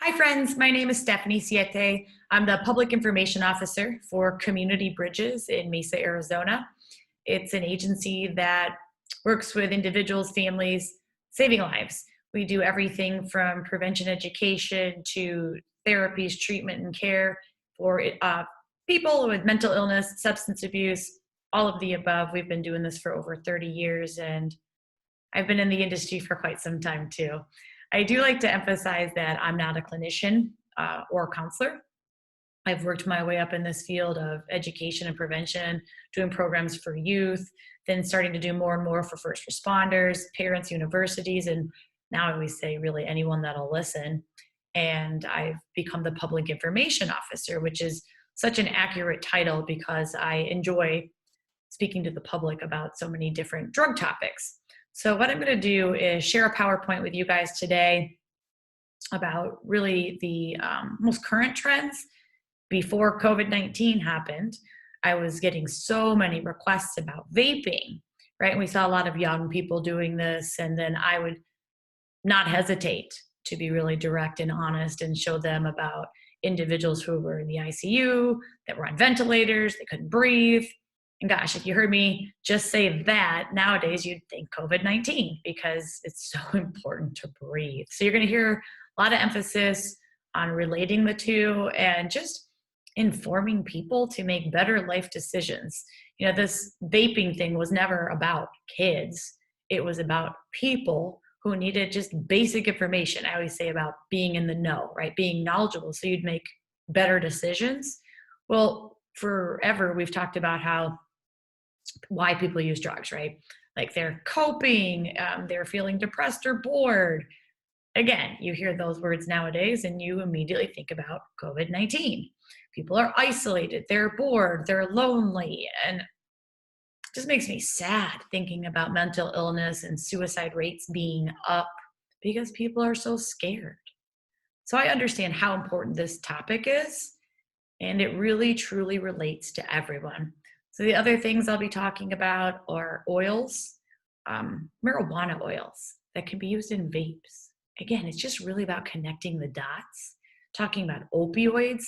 Hi friends, my name is Stephanie Siete. I'm the Public Information Officer for Community Bridges in Mesa, Arizona. It's an agency that works with individuals, families, saving lives. We do everything from prevention education to therapies, treatment, and care for people with mental illness, substance abuse, all of the above. We've been doing this for over 30 years, and I've been in the industry for quite some time too. I do like to emphasize that I'm not a clinician or a counselor. I've worked my way up in this field of education and prevention, doing programs for youth, then starting to do more and more for first responders, parents, universities, and now I always say really anyone that'll listen. And I've become the public information officer, which is such an accurate title because I enjoy speaking to the public about so many different drug topics. So what I'm going to do is share a PowerPoint with you guys today about really the most current trends. Before COVID-19 happened, I was getting so many requests about vaping, right? And we saw a lot of young people doing this, and then I would not hesitate to be really direct and honest and show them about individuals who were in the ICU, that were on ventilators, they couldn't breathe. And gosh, if you heard me just say that, nowadays you'd think COVID-19 because it's so important to breathe. So you're going to hear a lot of emphasis on relating the two and just informing people to make better life decisions. You know, this vaping thing was never about kids. It was about people who needed just basic information. I always say about being in the know, right? Being knowledgeable so you'd make better decisions. Well, forever we've talked about why people use drugs, right? Like they're coping, they're feeling depressed or bored. Again, you hear those words nowadays and you immediately think about COVID-19. People are isolated, they're bored, they're lonely, and it just makes me sad thinking about mental illness and suicide rates being up because people are so scared. So I understand how important this topic is, and it really truly relates to everyone. So the other things I'll be talking about are oils, marijuana oils that can be used in vapes. Again, it's just really about connecting the dots, talking about opioids.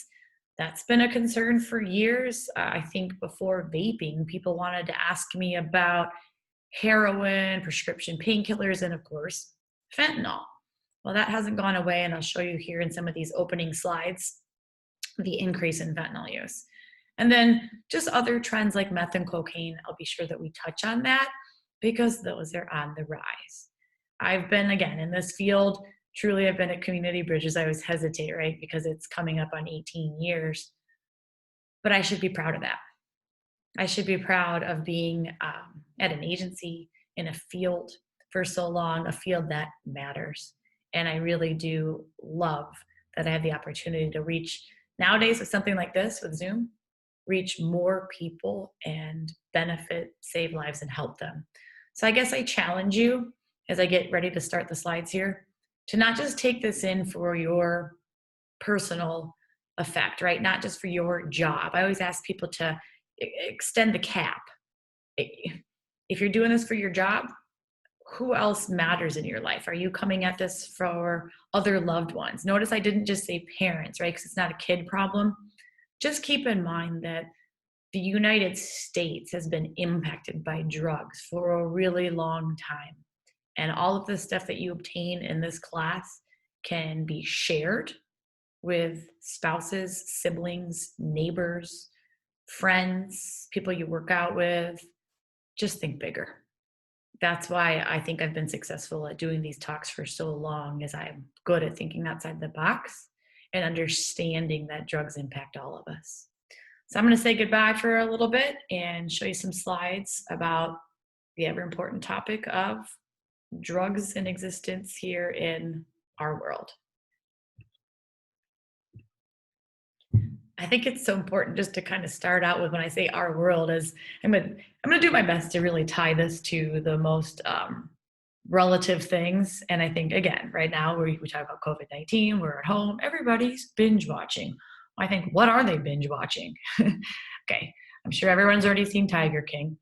That's been a concern for years. I think before vaping, people wanted to ask me about heroin, prescription painkillers, and of course, fentanyl. Well, that hasn't gone away, and I'll show you here in some of these opening slides the increase in fentanyl use. And then just other trends like meth and cocaine, I'll be sure that we touch on that because those are on the rise. I've been, again, in this field, truly I've been at Community Bridges. I always hesitate, right? Because it's coming up on 18 years. But I should be proud of that. I should be proud of being at an agency in a field for so long, a field that matters. And I really do love that I have the opportunity to reach, nowadays with something like this, with Zoom, reach more people and benefit, save lives, and help them. So I guess I challenge you as I get ready to start the slides here to not just take this in for your personal effect, right? Not just for your job. I always ask people to extend the cap. If you're doing this for your job, who else matters in your life? Are you coming at this for other loved ones? Notice I didn't just say parents, right? Because it's not a kid problem. Just keep in mind that the United States has been impacted by drugs for a really long time. And all of the stuff that you obtain in this class can be shared with spouses, siblings, neighbors, friends, people you work out with. Just think bigger. That's why I think I've been successful at doing these talks for so long, is I'm good at thinking outside the box and understanding that drugs impact all of us. So I'm going to say goodbye for a little bit and show you some slides about the ever important topic of drugs in existence here in our world. I think it's so important just to kind of start out with when I say our world is I'm going to do my best to really tie this to the most relative things. And I think, again, right now we talk about COVID-19, we're at home, everybody's binge watching. I think, what are they binge watching? Okay, I'm sure everyone's already seen Tiger King.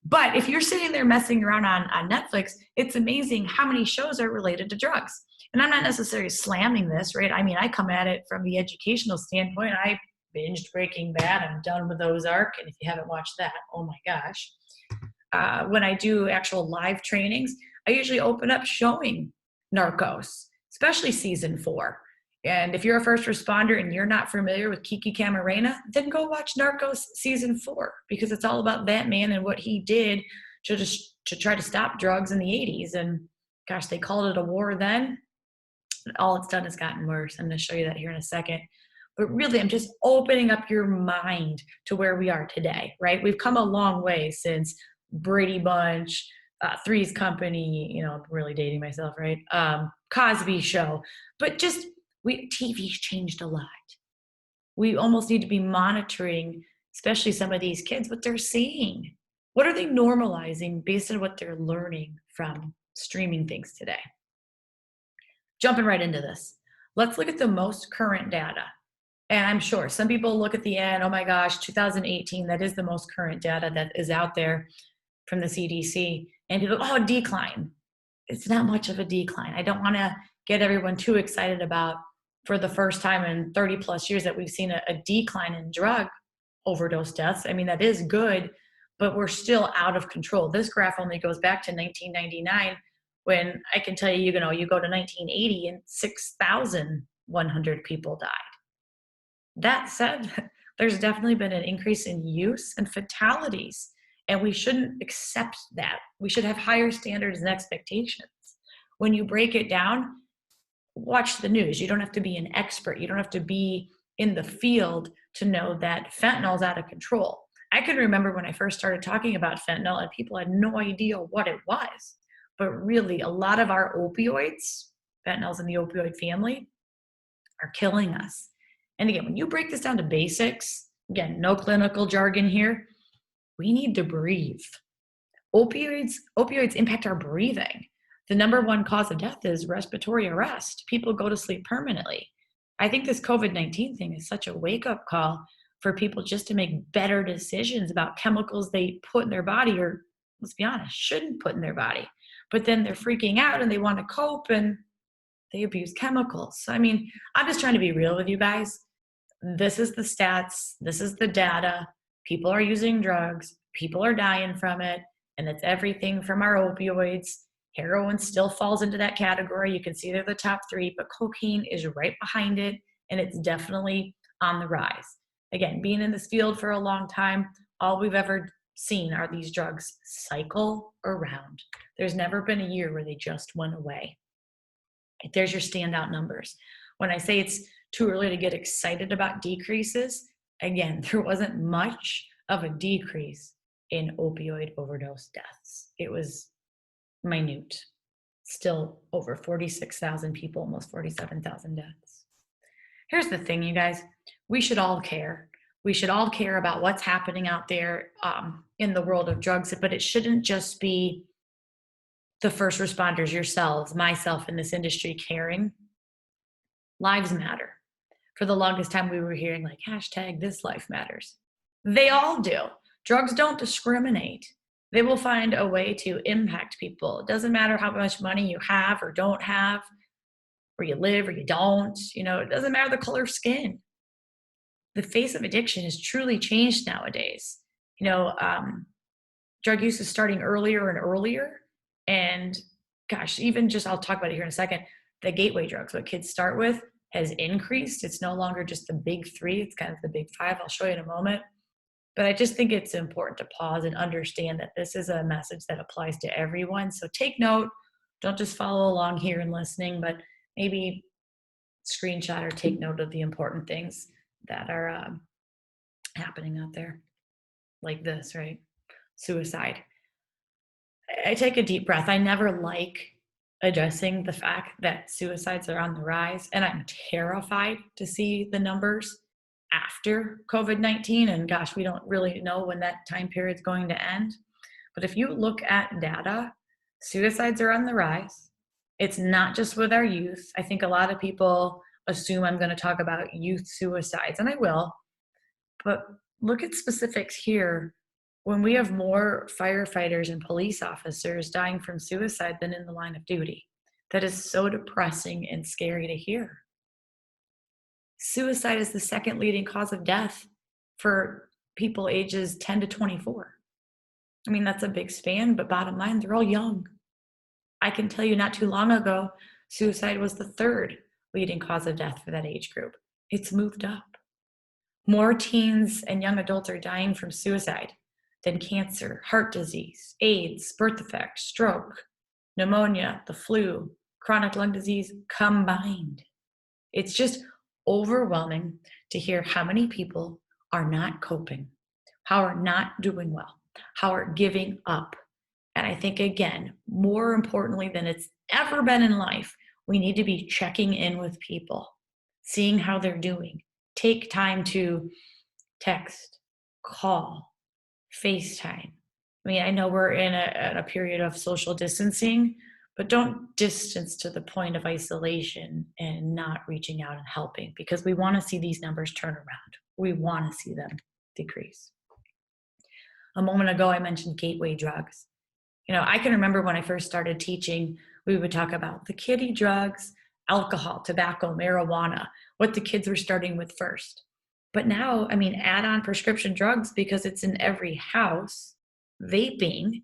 But if you're sitting there messing around on Netflix, it's amazing how many shows are related to drugs. And I'm not necessarily slamming this, right? I mean, I come at it from the educational standpoint. I binged Breaking Bad. I'm done with Ozark. And if you haven't watched that, oh my gosh. When I do actual live trainings, I usually open up showing Narcos, especially season 4. And if you're a first responder and you're not familiar with Kiki Camarena, then go watch Narcos season 4, because it's all about that man and what he did to try to stop drugs in the 80s. And gosh, they called it a war then. All it's done is gotten worse. I'm going to show you that here in a second. But really, I'm just opening up your mind to where we are today, right? We've come a long way since Brady Bunch, Three's Company, I'm really dating myself, right? Cosby Show. But just, TV's changed a lot. We almost need to be monitoring, especially some of these kids, what they're seeing. What are they normalizing based on what they're learning from streaming things today? Jumping right into this. Let's look at the most current data. And I'm sure some people look at the end, oh my gosh, 2018, that is the most current data that is out there from the CDC. And people, decline. It's not much of a decline. I don't want to get everyone too excited about, for the first time in 30 plus years, that we've seen a decline in drug overdose deaths. I mean, that is good, but we're still out of control. This graph only goes back to 1999, when I can tell you, you go to 1980 and 6,100 people died. That said, there's definitely been an increase in use and fatalities, and we shouldn't accept that. We should have higher standards and expectations. When you break it down, watch the news. You don't have to be an expert. You don't have to be in the field to know that fentanyl is out of control. I can remember when I first started talking about fentanyl and people had no idea what it was. But really, a lot of our opioids, fentanyl's in the opioid family, are killing us. And again, when you break this down to basics, again, no clinical jargon here, we need to breathe. Opioids impact our breathing. The number one cause of death is respiratory arrest. People go to sleep permanently. I think this COVID-19 thing is such a wake-up call for people just to make better decisions about chemicals they put in their body, or let's be honest, shouldn't put in their body. But then they're freaking out and they want to cope and they abuse chemicals. So, I mean, I'm just trying to be real with you guys. This is the stats. This is the data. People are using drugs. People are dying from it. And it's everything from our opioids. Heroin still falls into that category. You can see they're the top 3, but cocaine is right behind it. And it's definitely on the rise. Again, being in this field for a long time, all we've ever seen are these drugs cycle around. There's never been a year where they just went away. There's your standout numbers. When I say it's too early to get excited about decreases, again, there wasn't much of a decrease in opioid overdose deaths. It was minute. Still over 46,000 people, almost 47,000 deaths. Here's the thing, you guys. We should all care. We should all care about what's happening out there in the world of drugs, but it shouldn't just be the first responders, yourselves, myself in this industry caring. Lives matter. For the longest time, we were hearing like hashtag this life matters. They all do. Drugs don't discriminate. They will find a way to impact people. It doesn't matter how much money you have or don't have, where you live or you don't. It doesn't matter the color of skin. The face of addiction has truly changed nowadays. Drug use is starting earlier and earlier. And gosh, even just, I'll talk about it here in a second, the gateway drugs, what kids start with, has increased. It's no longer just the big 3, it's kind of the big 5. I'll show you in a moment. But I just think it's important to pause and understand that this is a message that applies to everyone. So take note. Don't just follow along here and listening, but maybe screenshot or take note of the important things that are happening out there. Like this, right? Suicide. I take a deep breath. I never like addressing the fact that suicides are on the rise, and I'm terrified to see the numbers after COVID-19. And gosh, we don't really know when that time period is going to end. But if you look at data, suicides are on the rise. It's not just with our youth. I think a lot of people assume I'm going to talk about youth suicides, and I will. But look at specifics here when we have more firefighters and police officers dying from suicide than in the line of duty. That is so depressing and scary to hear. Suicide is the second leading cause of death for people ages 10 to 24. I mean, that's a big span, but bottom line, they're all young. I can tell you not too long ago, suicide was the third leading cause of death for that age group. It's moved up. More teens and young adults are dying from suicide than cancer, heart disease, AIDS, birth defects, stroke, pneumonia, the flu, chronic lung disease combined. It's just overwhelming to hear how many people are not coping, how are not doing well, how are giving up. And I think, again, more importantly than it's ever been in life, we need to be checking in with people, seeing how they're doing. Take time to text, call, FaceTime. I mean, I know we're in a period of social distancing, but don't distance to the point of isolation and not reaching out and helping, because we want to see these numbers turn around. We want to see them decrease. A moment ago, I mentioned gateway drugs. I can remember when I first started teaching, we would talk about the kiddie drugs, alcohol, tobacco, marijuana, what the kids were starting with first. But now, I mean, add on prescription drugs because it's in every house. Vaping.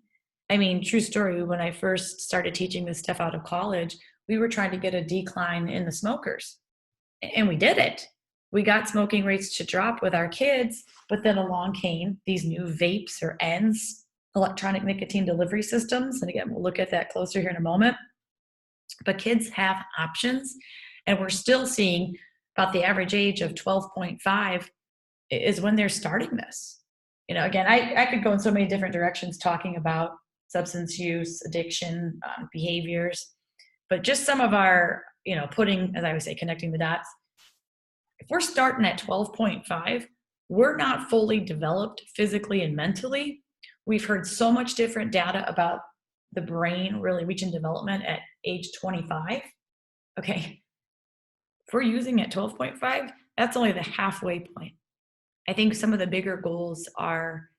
I mean, true story, when I first started teaching this stuff out of college, we were trying to get a decline in the smokers. And we did it. We got smoking rates to drop with our kids, but then along came these new vapes or ENDS, electronic nicotine delivery systems. And again, we'll look at that closer here in a moment. But kids have options, and we're still seeing about the average age of 12.5 is when they're starting this. Again, I could go in so many different directions talking about substance use, addiction, behaviors, but just some of our, putting, as I would say, connecting the dots. If we're starting at 12.5, we're not fully developed physically and mentally. We've heard so much different data about the brain really reaching development at age 25. Okay, if we're using at 12.5, that's only the halfway point. I think some of the bigger goals are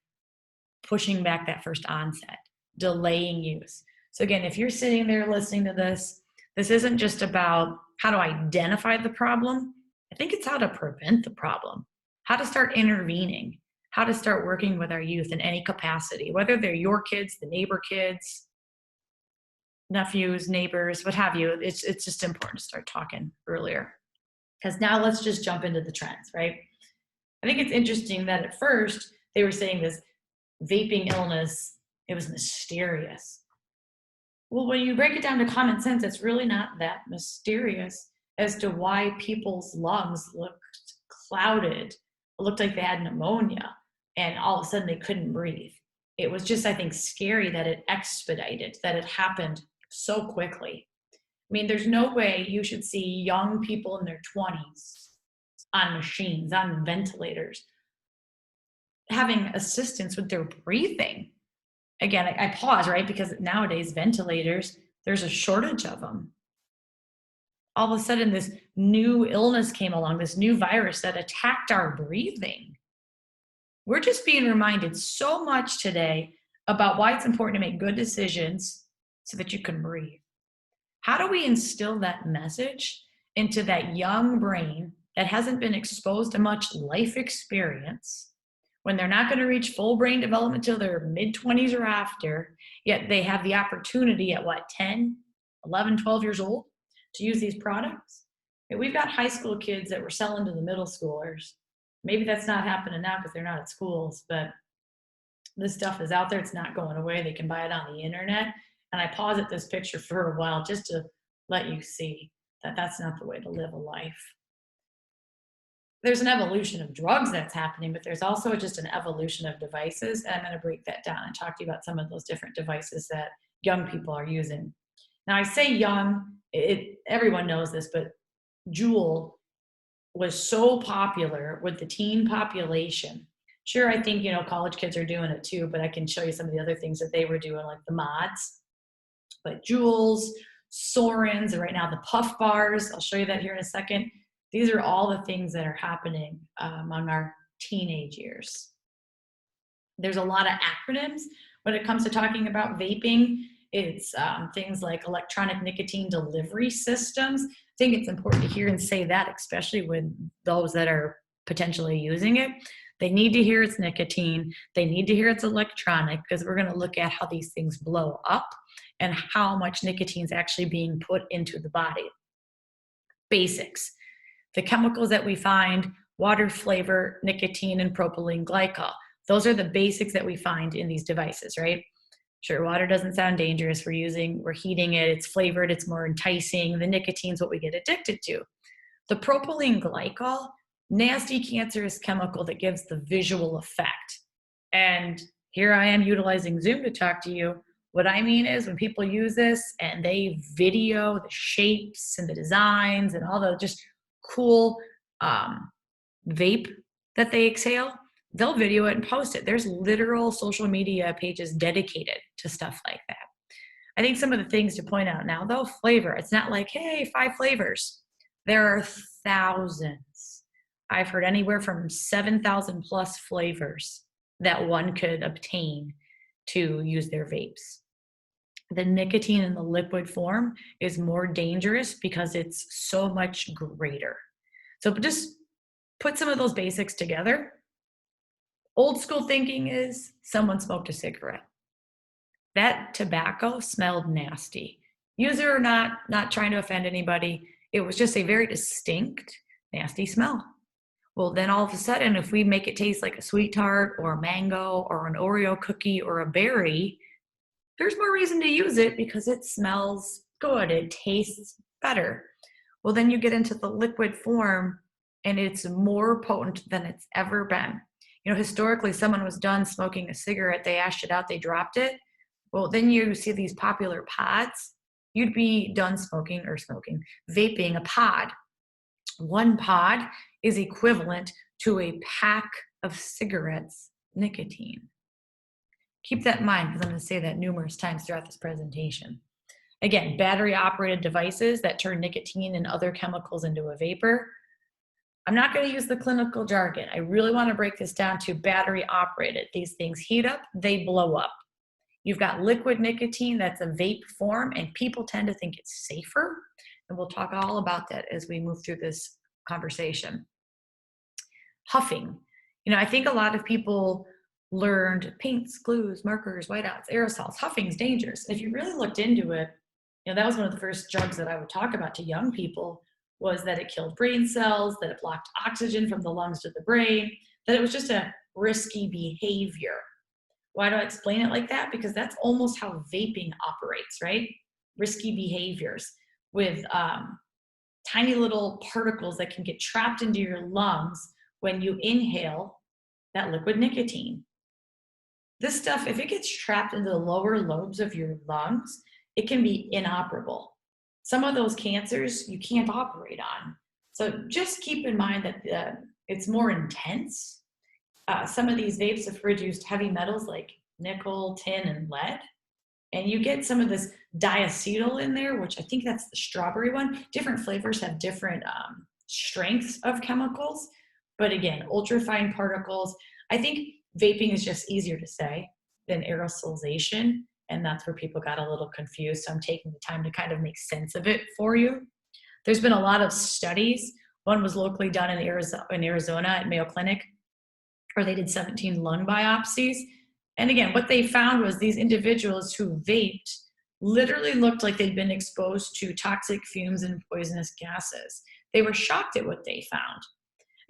pushing back that first onset, delaying use. So again, if you're sitting there listening to this, this isn't just about how to identify the problem. I think it's how to prevent the problem, how to start intervening, how to start working with our youth in any capacity, whether they're your kids, the neighbor kids, nephews, neighbors, what have you. It's just important to start talking earlier. Because now let's just jump into the trends, right? I think it's interesting that at first they were saying this vaping illness, it was mysterious. Well, when you break it down to common sense, it's really not that mysterious as to why people's lungs looked clouded. It looked like they had pneumonia, and all of a sudden they couldn't breathe. It was just, I think, scary that it expedited, that it happened so quickly. I mean, there's no way you should see young people in their 20s on machines, on ventilators, having assistance with their breathing. Again, I pause, right? Because nowadays, ventilators, there's a shortage of them. All of a sudden, this new illness came along, this new virus that attacked our breathing. We're just being reminded so much today about why it's important to make good decisions so that you can breathe. How do we instill that message into that young brain that hasn't been exposed to much life experience, when they're not going to reach full brain development till their mid-20s or after, yet they have the opportunity at 10, 11, 12 years old to use these products? And we've got high school kids that we're selling to the middle schoolers. Maybe that's not happening now because they're not at schools, but this stuff is out there. It's not going away. They can buy it on the internet. And I pause at this picture for a while just to let you see that that's not the way to live a life. There's an evolution of drugs that's happening, but there's also just an evolution of devices. And I'm going to break that down and talk to you about some of those different devices that young people are using. Now, I say young, everyone knows this, but Juul was so popular with the teen population. Sure, I think, college kids are doing it too, but I can show you some of the other things that they were doing, like the mods. But Juuls, Sorens, and right now the Puff bars, I'll show you that here in a second. These are all the things that are happening among our teenage years. There's a lot of acronyms when it comes to talking about vaping. It's things like electronic nicotine delivery systems. I think it's important to hear and say that, especially with those that are potentially using it. They need to hear it's nicotine. They need to hear it's electronic, because we're going to look at how these things blow up and how much nicotine is actually being put into the body. Basics. The chemicals that we find: water, flavor, nicotine, and propylene glycol. Those are the basics that we find in these devices, right? Sure, water doesn't sound dangerous. We're heating it, it's flavored, it's more enticing. The nicotine's what we get addicted to. The propylene glycol, nasty cancerous chemical that gives the visual effect. And here I am utilizing Zoom to talk to you. What I mean is, when people use this and they video the shapes and the designs and all the just cool vape that they exhale, they'll video it and post it. There's literal social media pages dedicated to stuff like that. I think some of the things to point out now, though: flavor. It's not like, hey, 5 flavors. There are thousands. I've heard anywhere from 7,000 plus flavors that one could obtain to use their vapes. The nicotine in the liquid form is more dangerous because it's so much greater. So just put some of those basics together. Old school thinking is someone smoked a cigarette. That tobacco smelled nasty. User or not trying to offend anybody, it was just a very distinct, nasty smell. Well, then all of a sudden, if we make it taste like a sweet tart or a mango or an Oreo cookie or a berry, there's more reason to use it because it smells good, it tastes better. Well, then you get into the liquid form and it's more potent than it's ever been. You know, historically, someone was done smoking a cigarette, they ashed it out, they dropped it. Well, then you see these popular pods. You'd be done vaping a pod. One pod is equivalent to a pack of cigarettes nicotine. Keep that in mind, because I'm going to say that numerous times throughout this presentation. Again, battery-operated devices that turn nicotine and other chemicals into a vapor. I'm not going to use the clinical jargon. I really want to break this down to battery-operated. These things heat up, they blow up. You've got liquid nicotine that's a vape form, and people tend to think it's safer. And we'll talk all about that as we move through this conversation. Huffing. You know, I think a lot of people learned paints, glues, markers, whiteouts, aerosols. Huffing's dangerous. If you really looked into it, you know, that was one of the first drugs that I would talk about to young people, was that it killed brain cells, that it blocked oxygen from the lungs to the brain, that it was just a risky behavior. Why do I explain it like that? Because that's almost how vaping operates, right? Risky behaviors with tiny little particles that can get trapped into your lungs when you inhale that liquid nicotine. This stuff, if it gets trapped into the lower lobes of your lungs, it can be inoperable. Some of those cancers you can't operate on. So just keep in mind that it's more intense. Some of these vapes have produced heavy metals like nickel, tin, and lead. And you get some of this diacetyl in there, which I think that's the strawberry one. Different flavors have different strengths of chemicals. But again, ultrafine particles. I think vaping is just easier to say than aerosolization. And that's where people got a little confused. So I'm taking the time to kind of make sense of it for you. There's been a lot of studies. One was locally done in Arizona at Mayo Clinic, where they did 17 lung biopsies. And again, what they found was these individuals who vaped literally looked like they'd been exposed to toxic fumes and poisonous gases. They were shocked at what they found.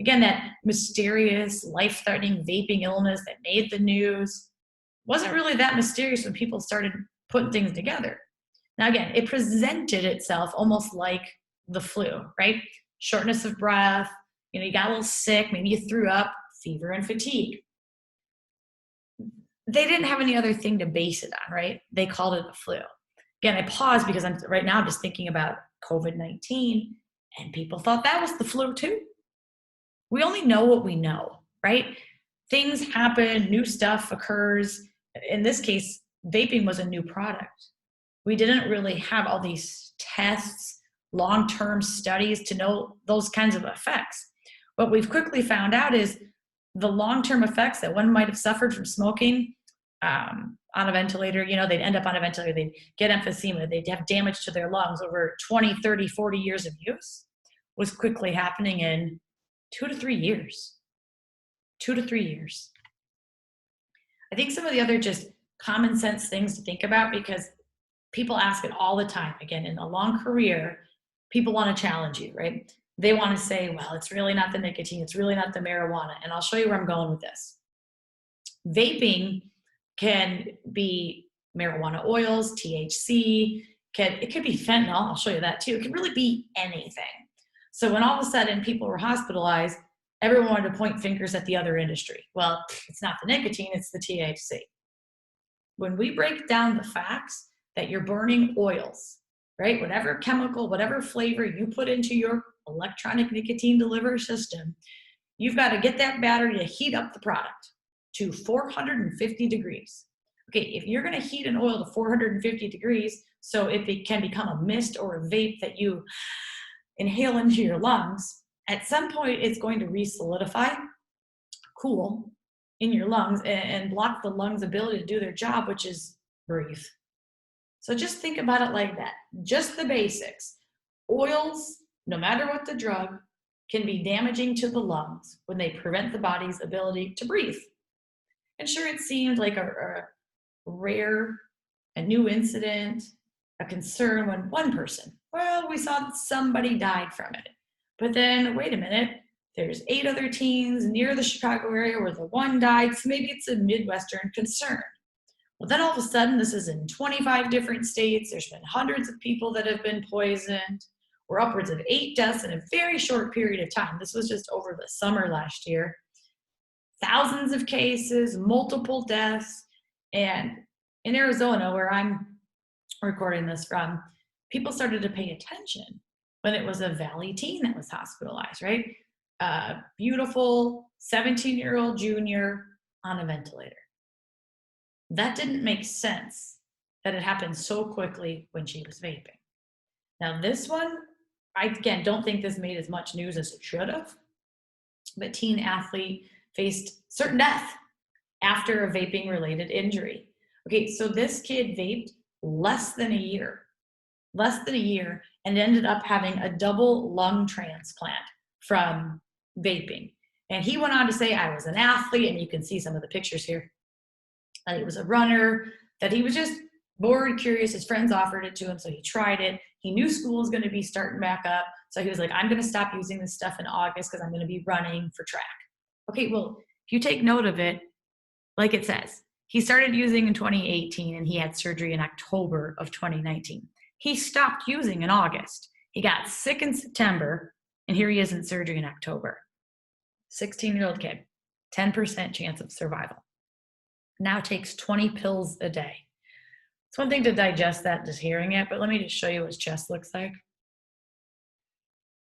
Again, that mysterious, life-threatening vaping illness that made the news wasn't really that mysterious when people started putting things together. Now, again, it presented itself almost like the flu, right? Shortness of breath, you got a little sick, maybe you threw up, fever and fatigue. They didn't have any other thing to base it on, right? They called it the flu. Again, I pause because I'm right now just thinking about COVID-19, and people thought that was the flu too. We only know what we know, right? Things happen, new stuff occurs. In this case, vaping was a new product. We didn't really have all these tests, long-term studies to know those kinds of effects. What we've quickly found out is the long-term effects that one might have suffered from smoking on a ventilator, they'd end up on a ventilator, they'd get emphysema, they'd have damage to their lungs over 20, 30, 40 years of use, was quickly happening in 2 to 3 years. 2 to 3 years. I think some of the other just common sense things to think about, because people ask it all the time. Again, in a long career, people want to challenge you, right? They want to say, well, it's really not the nicotine, it's really not the marijuana. And I'll show you where I'm going with this. Vaping can be marijuana oils, THC, it could be fentanyl, I'll show you that too. It can really be anything. So when all of a sudden people were hospitalized, everyone wanted to point fingers at the other industry. Well, it's not the nicotine, it's the THC. When we break down the facts that you're burning oils, right? Whatever chemical, whatever flavor you put into your electronic nicotine delivery system, you've got to get that battery to heat up the product to 450 degrees. Okay, if you're going to heat an oil to 450 degrees so it can become a mist or a vape that you inhale into your lungs, at some point it's going to re-solidify, cool in your lungs, and block the lungs' ability to do their job, which is breathe. So just think about it like that. Just the basics. Oils, no matter what the drug, can be damaging to the lungs when they prevent the body's ability to breathe. And sure, it seemed like a rare, a new incident, a concern when one person, well, we saw that somebody died from it. But then, wait a minute, there's 8 other teens near the Chicago area where the one died, so maybe it's a Midwestern concern. Well, then all of a sudden, this is in 25 different states. There's been hundreds of people that have been poisoned. We're upwards of 8 deaths in a very short period of time. This was just over the summer last year. Thousands of cases, multiple deaths. And in Arizona, where I'm recording this from, people started to pay attention when it was a Valley teen that was hospitalized, right? A beautiful 17-year-old junior on a ventilator. That didn't make sense that it happened so quickly when she was vaping. Now this one, I again don't think this made as much news as it should have, but teen athlete faced certain death after a vaping related injury. Okay, so this kid vaped less than a year, and ended up having a double lung transplant from vaping. And he went on to say, I was an athlete, and you can see some of the pictures here. He was a runner, that he was just bored, curious. His friends offered it to him, so he tried it. He knew school was going to be starting back up, so he was like, I'm going to stop using this stuff in August because I'm going to be running for track. Okay, well, if you take note of it, like it says, he started using in 2018 and he had surgery in October of 2019. He stopped using in August. He got sick in September, and here he is in surgery in October. 16-year-old kid, 10% chance of survival. Now takes 20 pills a day. It's one thing to digest that, just hearing it, but let me just show you what his chest looks like.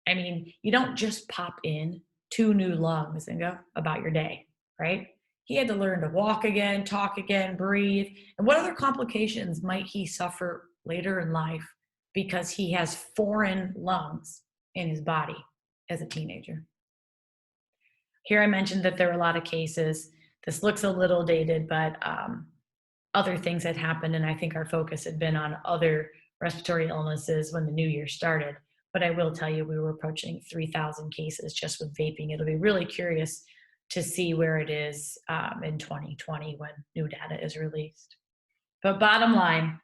I mean, you don't just pop in 2 new lungs and go about your day, right? He had to learn to walk again, talk again, breathe. And what other complications might he suffer later in life because he has foreign lungs in his body as a teenager? Here I mentioned that there were a lot of cases. This looks a little dated, but other things had happened, and I think our focus had been on other respiratory illnesses when the new year started. But I will tell you, we were approaching 3,000 cases just with vaping. It'll be really curious to see where it is in 2020 when new data is released. But bottom line,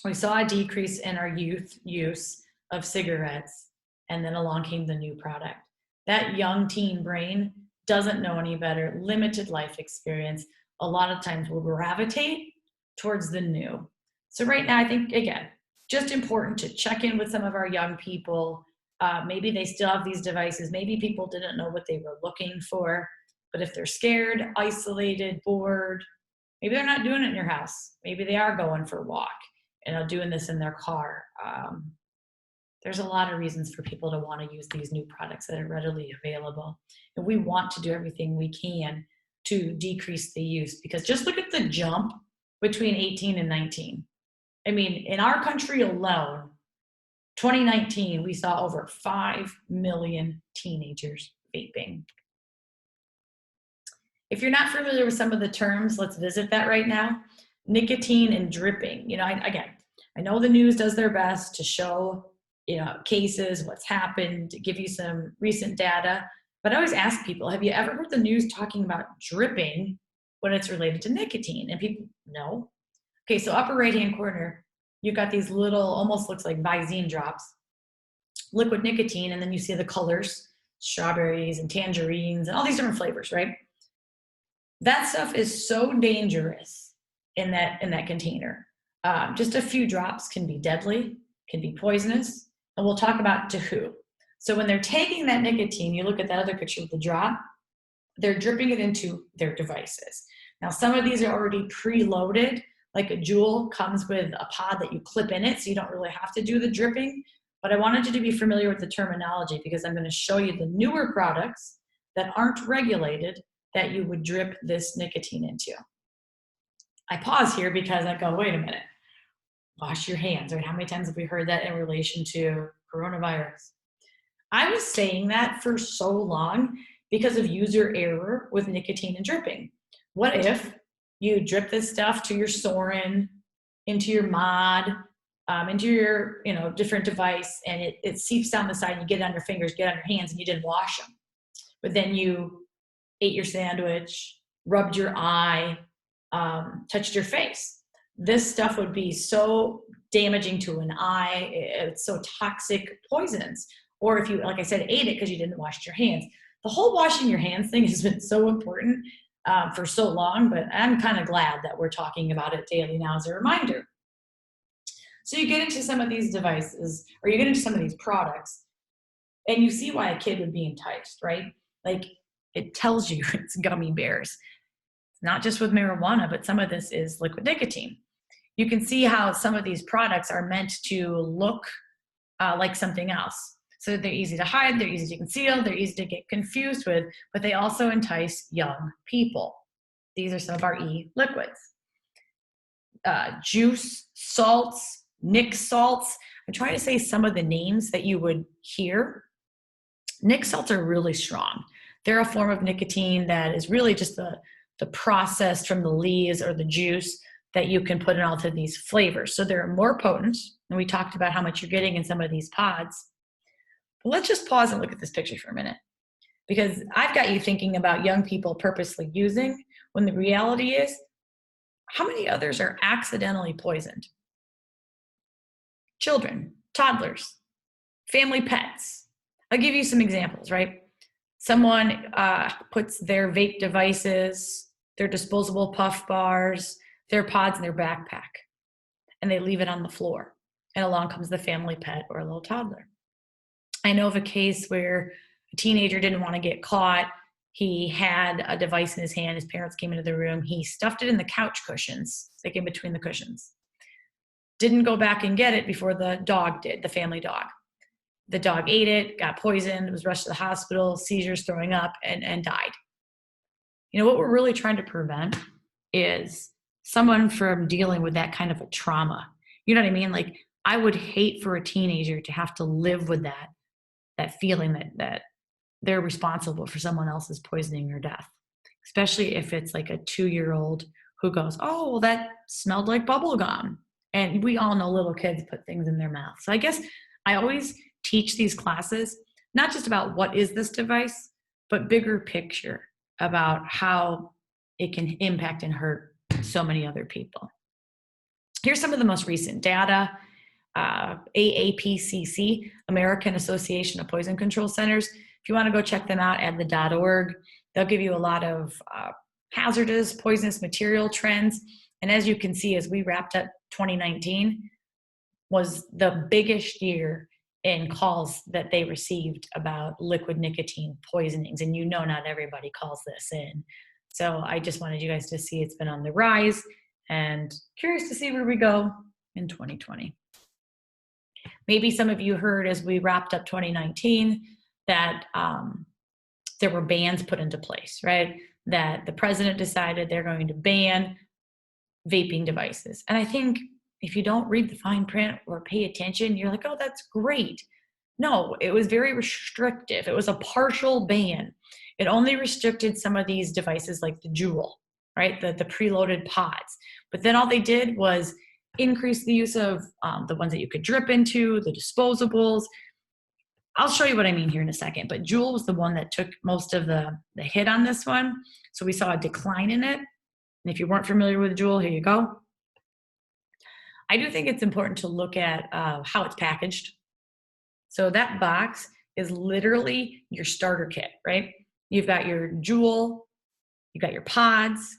we saw a decrease in our youth use of cigarettes, and then along came the new product. That young teen brain doesn't know any better, limited life experience, a lot of times will gravitate towards the new. So right now, I think, again, just important to check in with some of our young people. Maybe they still have these devices. Maybe people didn't know what they were looking for. But if they're scared, isolated, bored, maybe they're not doing it in your house. Maybe they are going for a walk and doing this in their car. There's a lot of reasons for people to want to use these new products that are readily available. And we want to do everything we can to decrease the use, because just look at the jump between 18 and 19. I mean, in our country alone, 2019, we saw over 5 million teenagers vaping. If you're not familiar with some of the terms, let's visit that right now. Nicotine and dripping. I know the news does their best to show, cases, what's happened, to give you some recent data. But I always ask people, have you ever heard the news talking about dripping when it's related to nicotine? And people, no. Okay, so upper right-hand corner, you've got these little, almost looks like Visine drops, liquid nicotine, and then you see the colors, strawberries and tangerines and all these different flavors, right? That stuff is so dangerous in that container. Just a few drops can be deadly, can be poisonous, and we'll talk about to who. So when they're taking that nicotine, you look at that other picture with the drop, they're dripping it into their devices. Now, some of these are already preloaded, like a Juul comes with a pod that you clip in it, so you don't really have to do the dripping. But I wanted you to be familiar with the terminology because I'm going to show you the newer products that aren't regulated that you would drip this nicotine into. I pause here because I go, wait a minute, wash your hands, right? How many times have we heard that in relation to coronavirus? I was saying that for so long because of user error with nicotine and dripping. What if you drip this stuff to your Sorin, into your mod, into your different device, and it seeps down the side and you get it on your fingers, get it on your hands, and you didn't wash them. But then you ate your sandwich, rubbed your eye, touched your face. This stuff would be so damaging to an eye. It's so toxic, poisons. Or if you, like I said, ate it because you didn't wash your hands. The whole washing your hands thing has been so important for so long, but I'm kind of glad that we're talking about it daily now as a reminder. So you get into some of these devices, or you get into some of these products, and you see why a kid would be enticed, right? Like, it tells you it's gummy bears. It's not just with marijuana, but some of this is liquid nicotine. You can see how some of these products are meant to look like something else. So they're easy to hide, they're easy to conceal, they're easy to get confused with, but they also entice young people. These are some of our e-liquids. Juice, salts, Nick salts. I'm trying to say some of the names that you would hear. Nick salts are really strong. They're a form of nicotine that is really just the process from the leaves or the juice that you can put in all of these flavors. So they're more potent, and we talked about how much you're getting in some of these pods. But let's just pause and look at this picture for a minute, because I've got you thinking about young people purposely using, when the reality is, how many others are accidentally poisoned? Children, toddlers, family pets. I'll give you some examples, right? Someone puts their vape devices, their disposable puff bars, their pods in their backpack, and they leave it on the floor. And along comes the family pet or a little toddler. I know of a case where a teenager didn't want to get caught. He had a device in his hand. His parents came into the room. He stuffed it in the couch cushions, like in between the cushions. Didn't go back and get it before the dog did, the family dog. The dog ate it, got poisoned, was rushed to the hospital, seizures, throwing up, and died. What we're really trying to prevent is someone from dealing with that kind of a trauma. You know what I mean? Like, I would hate for a teenager to have to live with that feeling that they're responsible for someone else's poisoning or death, especially if it's like a 2-year-old who goes, oh, well, that smelled like bubble gum. And we all know little kids put things in their mouth. So I guess I always teach these classes, not just about what is this device, but bigger picture about how it can impact and hurt so many other people. Here's some of the most recent data. AAPCC, American Association of Poison Control Centers. If you want to go check them out, add the .org. They'll give you a lot of hazardous, poisonous material trends. And as you can see, as we wrapped up 2019, was the biggest year in calls that they received about liquid nicotine poisonings. And not everybody calls this in. So I just wanted you guys to see it's been on the rise, and curious to see where we go in 2020. Maybe some of you heard as we wrapped up 2019 that there were bans put into place, right? That the president decided they're going to ban vaping devices. And I think if you don't read the fine print or pay attention, you're like, oh, that's great. No, it was very restrictive. It was a partial ban. It only restricted some of these devices like the Juul, right? The preloaded pods. But then all they did was increase the use of the ones that you could drip into, the disposables. I'll show you what I mean here in a second, but Juul was the one that took most of the hit on this one. So we saw a decline in it. And if you weren't familiar with Juul, here you go. I do think it's important to look at how it's packaged. So that box is literally your starter kit, right? You've got your Juul, you've got your pods.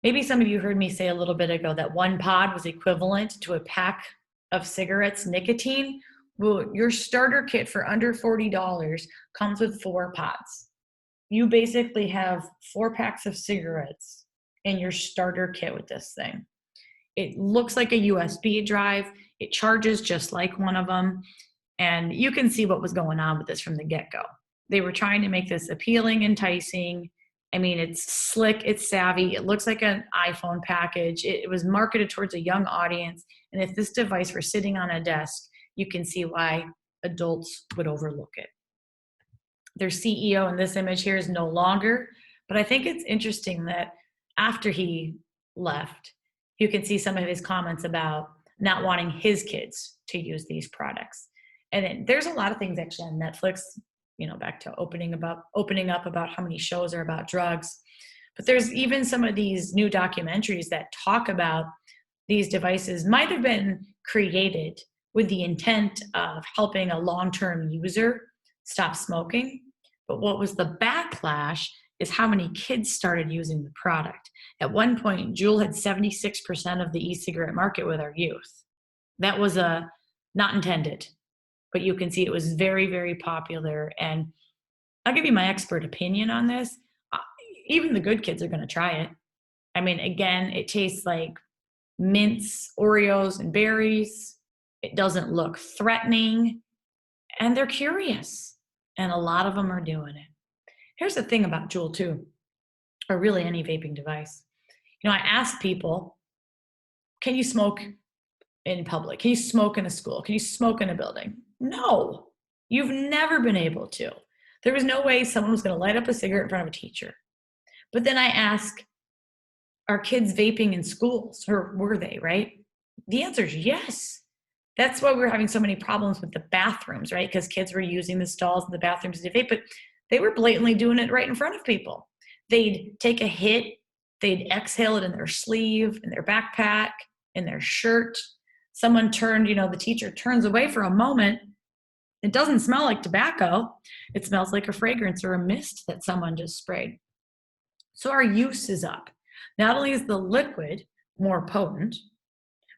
Maybe some of you heard me say a little bit ago that one pod was equivalent to a pack of cigarettes nicotine. Well, your starter kit for under $40 comes with 4 pods. You basically have 4 packs of cigarettes in your starter kit with this thing. It looks like a USB drive. It charges just like one of them. And you can see what was going on with this from the get-go. They were trying to make this appealing, enticing. I mean, it's slick, it's savvy. It looks like an iPhone package. It was marketed towards a young audience. And if this device were sitting on a desk, you can see why adults would overlook it. Their CEO in this image here is no longer, but I think it's interesting that after he left, you can see some of his comments about not wanting his kids to use these products. And then there's a lot of things actually on Netflix, you know, back to opening up about how many shows are about drugs. But there's even some of these new documentaries that talk about these devices might have been created with the intent of helping a long-term user stop smoking. But what was the backlash is how many kids started using the product. At one point, Juul had 76% of the e-cigarette market with our youth. That was not intended, but you can see it was very, very popular. And I'll give you my expert opinion on this. Even the good kids are going to try it. I mean, again, it tastes like mints, Oreos, and berries. It doesn't look threatening, and they're curious, and a lot of them are doing it. Here's the thing about Juul too, or really any vaping device. You know, I ask people, can you smoke in public? Can you smoke in a school? Can you smoke in a building? No, you've never been able to. There was no way someone was going to light up a cigarette in front of a teacher. But then I ask, are kids vaping in schools, or were they, right? The answer is yes. That's why we're having so many problems with the bathrooms, right? Because kids were using the stalls in the bathrooms to vape, but they were blatantly doing it right in front of people. They'd take a hit, they'd exhale it in their sleeve, in their backpack, in their shirt. Someone turned, the teacher turns away for a moment. It doesn't smell like tobacco. It smells like a fragrance or a mist that someone just sprayed. So our use is up. Not only is the liquid more potent,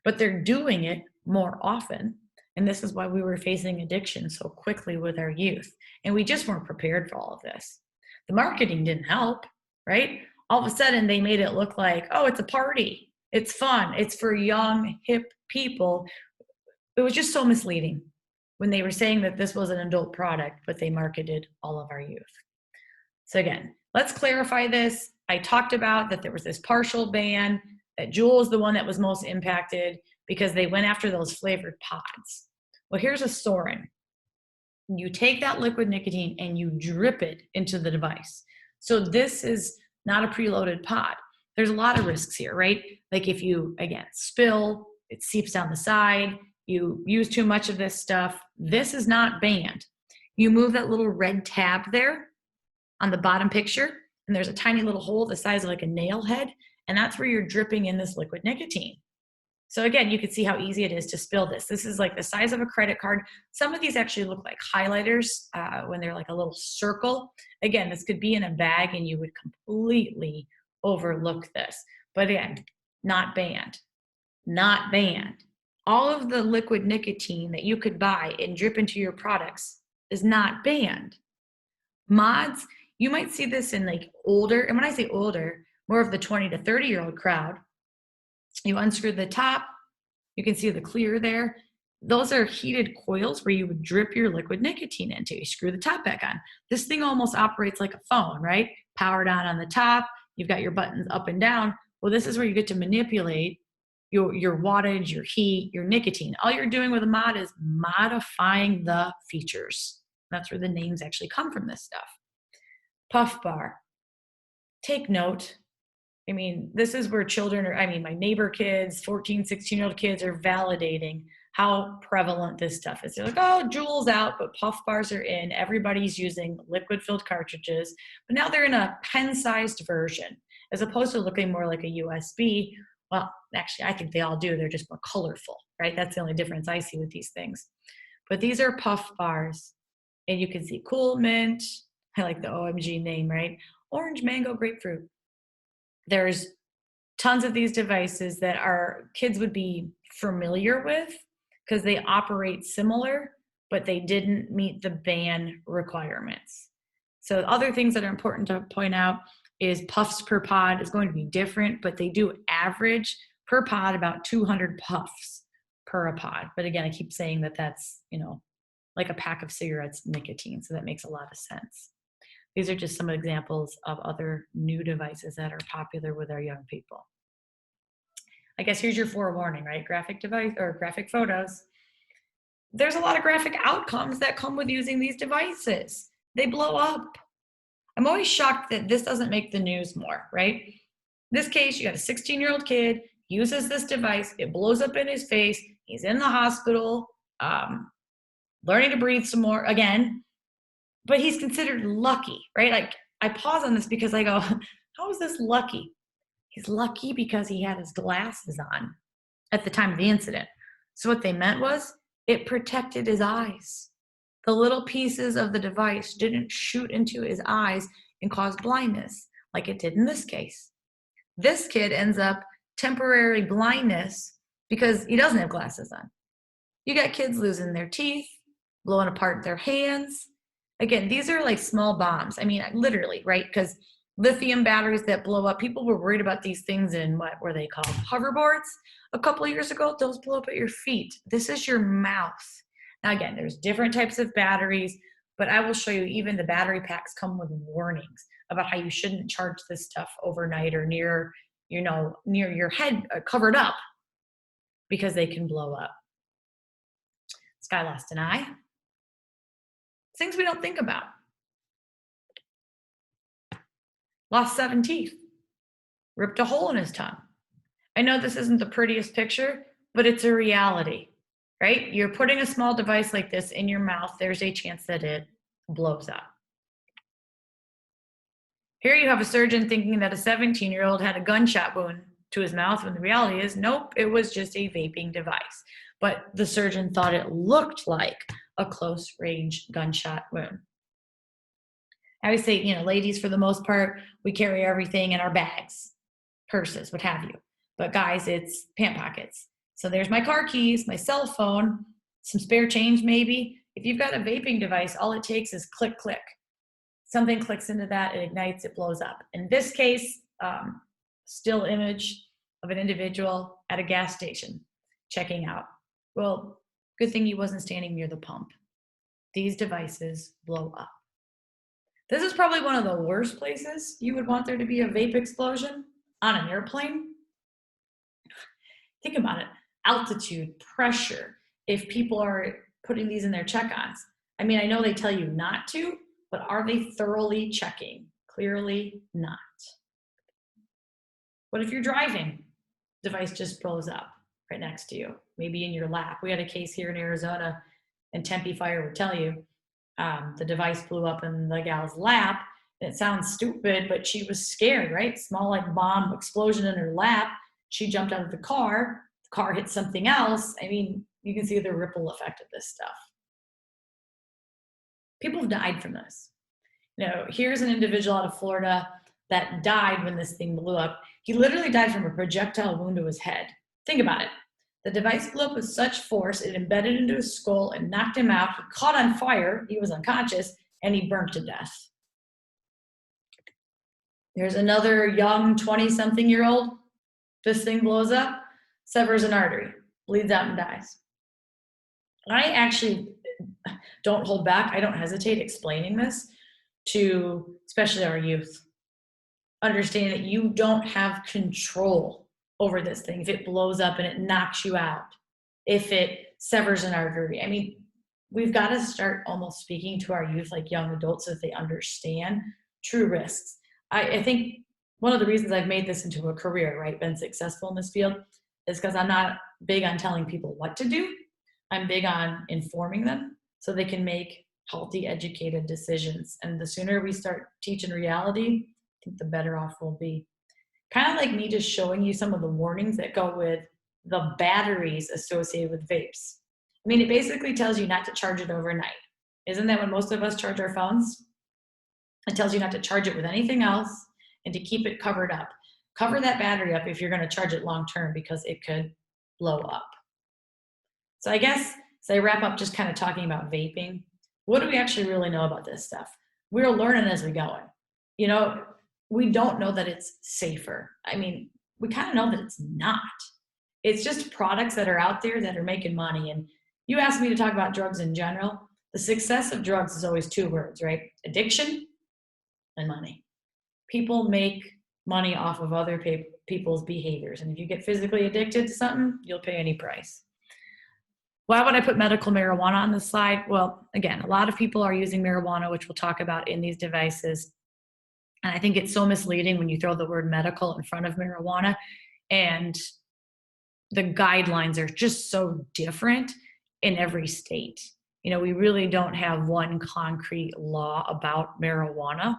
but they're doing it more often. And this is why we were facing addiction so quickly with our youth. And we just weren't prepared for all of this. The marketing didn't help, right? All of a sudden they made it look like, oh, it's a party. It's fun. It's for young, hip people. It was just so misleading when they were saying that this was an adult product, but they marketed all of our youth. So again, let's clarify this. I talked about that there was this partial ban, that Juul is the one that was most impacted because they went after those flavored pods. Well, here's a story. You take that liquid nicotine and you drip it into the device. So this is not a preloaded pod. There's a lot of risks here, right? Like if you, again, spill, it seeps down the side, you use too much of this stuff, this is not banned. You move that little red tab there on the bottom picture, and there's a tiny little hole the size of like a nail head, and that's where you're dripping in this liquid nicotine. So again, you can see how easy it is to spill this. This is like the size of a credit card. Some of these actually look like highlighters when they're like a little circle. Again, this could be in a bag and you would completely overlook this. But again, not banned. Not banned. All of the liquid nicotine that you could buy and drip into your products is not banned. Mods, you might see this in like older, and when I say older, more of the 20 to 30-year-old crowd. You unscrew the top, you can see the clear there. Those are heated coils where you would drip your liquid nicotine into. You screw the top back on. This thing almost operates like a phone, right? Powered on the top, you've got your buttons up and down. Well, this is where you get to manipulate your wattage, your heat, your nicotine. All you're doing with a mod is modifying the features. That's where the names actually come from, this stuff. Puff bar. Take note. I mean, this is where children are, I mean, my neighbor kids, 14, 16-year-old kids are validating how prevalent this stuff is. They're like, oh, Juul's out, but puff bars are in. Everybody's using liquid-filled cartridges, but now they're in a pen-sized version, as opposed to looking more like a USB. Well, actually, I think they all do. They're just more colorful, right? That's the only difference I see with these things. But these are puff bars, and you can see cool mint. I like the OMG name, right? Orange, mango, grapefruit. There's tons of these devices that our kids would be familiar with because they operate similar, but they didn't meet the ban requirements. So other things that are important to point out is puffs per pod is going to be different, but they do average per pod about 200 puffs per pod. But again, I keep saying that that's, like a pack of cigarettes nicotine, so that makes a lot of sense. These are just some examples of other new devices that are popular with our young people. I guess here's your forewarning, right? Graphic device or graphic photos. There's a lot of graphic outcomes that come with using these devices. They blow up. I'm always shocked that this doesn't make the news more, right? In this case, you got a 16-year-old kid, uses this device, it blows up in his face, he's in the hospital, learning to breathe some more again, but he's considered lucky, right? Like, I pause on this because I go, how is this lucky? He's lucky because he had his glasses on at the time of the incident. So what they meant was it protected his eyes. The little pieces of the device didn't shoot into his eyes and cause blindness like it did in this case. This kid ends up temporary blindness because he doesn't have glasses on. You got kids losing their teeth, blowing apart their hands. Again, these are like small bombs. I mean, literally, right? Because lithium batteries that blow up, people were worried about these things in what were they called? Hoverboards a couple of years ago. Those blow up at your feet. This is your mouth. Now, again, there's different types of batteries, but I will show you even the battery packs come with warnings about how you shouldn't charge this stuff overnight or near your head covered up because they can blow up. This guy lost an eye. Things we don't think about. Lost 7 teeth. Ripped a hole in his tongue. I know this isn't the prettiest picture, but it's a reality, right? You're putting a small device like this in your mouth, there's a chance that it blows up. Here you have a surgeon thinking that a 17-year-old had a gunshot wound to his mouth, when the reality is, nope, it was just a vaping device. But the surgeon thought it looked like a close-range gunshot wound. I always say, ladies, for the most part, we carry everything in our bags, purses, what have you. But guys, it's pant pockets. So there's my car keys, my cell phone, some spare change maybe. If you've got a vaping device, all it takes is click, click. Something clicks into that, it ignites, it blows up. In this case, still image of an individual at a gas station checking out. Well, good thing he wasn't standing near the pump. These devices blow up. This is probably one of the worst places you would want there to be a vape explosion, on an airplane. Think about it. Altitude, pressure, if people are putting these in their check-ons. I mean, I know they tell you not to, but are they thoroughly checking? Clearly not. What if you're driving? Device just blows up right next to you, maybe in your lap. We had a case here in Arizona, and Tempe Fire would tell you, the device blew up in the gal's lap. And it sounds stupid, but she was scared, right? Small like bomb explosion in her lap. She jumped out of the car hit something else. I mean, you can see the ripple effect of this stuff. People have died from this. Here's an individual out of Florida that died when this thing blew up. He literally died from a projectile wound to his head. Think about it. The device blew up with such force, it embedded into his skull and knocked him out. He caught on fire, he was unconscious, and he burned to death. There's another young 20-something-year-old. This thing blows up, severs an artery, bleeds out and dies. I actually don't hold back. I don't hesitate explaining this to especially our youth. Understand that you don't have control over this thing, if it blows up and it knocks you out, if it severs an artery. I mean, we've got to start almost speaking to our youth like young adults so that they understand true risks. I think one of the reasons I've made this into a career, right, been successful in this field, is because I'm not big on telling people what to do. I'm big on informing them so they can make healthy, educated decisions. And the sooner we start teaching reality, I think the better off we'll be. Kind of like me just showing you some of the warnings that go with the batteries associated with vapes. I mean, it basically tells you not to charge it overnight. Isn't that when most of us charge our phones? It tells you not to charge it with anything else and to keep it covered up. Cover that battery up if you're going to charge it long term because it could blow up. So I guess as I wrap up just kind of talking about vaping, what do we actually really know about this stuff? We're learning as we go. You know, we don't know that it's safer. I mean, we kind of know that it's not. It's just products that are out there that are making money. And you asked me to talk about drugs in general. The success of drugs is always two words, right? Addiction and money. People make money off of other people's behaviors. And if you get physically addicted to something, you'll pay any price. Why would I put medical marijuana on this slide? Well, again, a lot of people are using marijuana, which we'll talk about in these devices. And I think it's so misleading when you throw the word medical in front of marijuana, and the guidelines are just so different in every state. You know, we really don't have one concrete law about marijuana,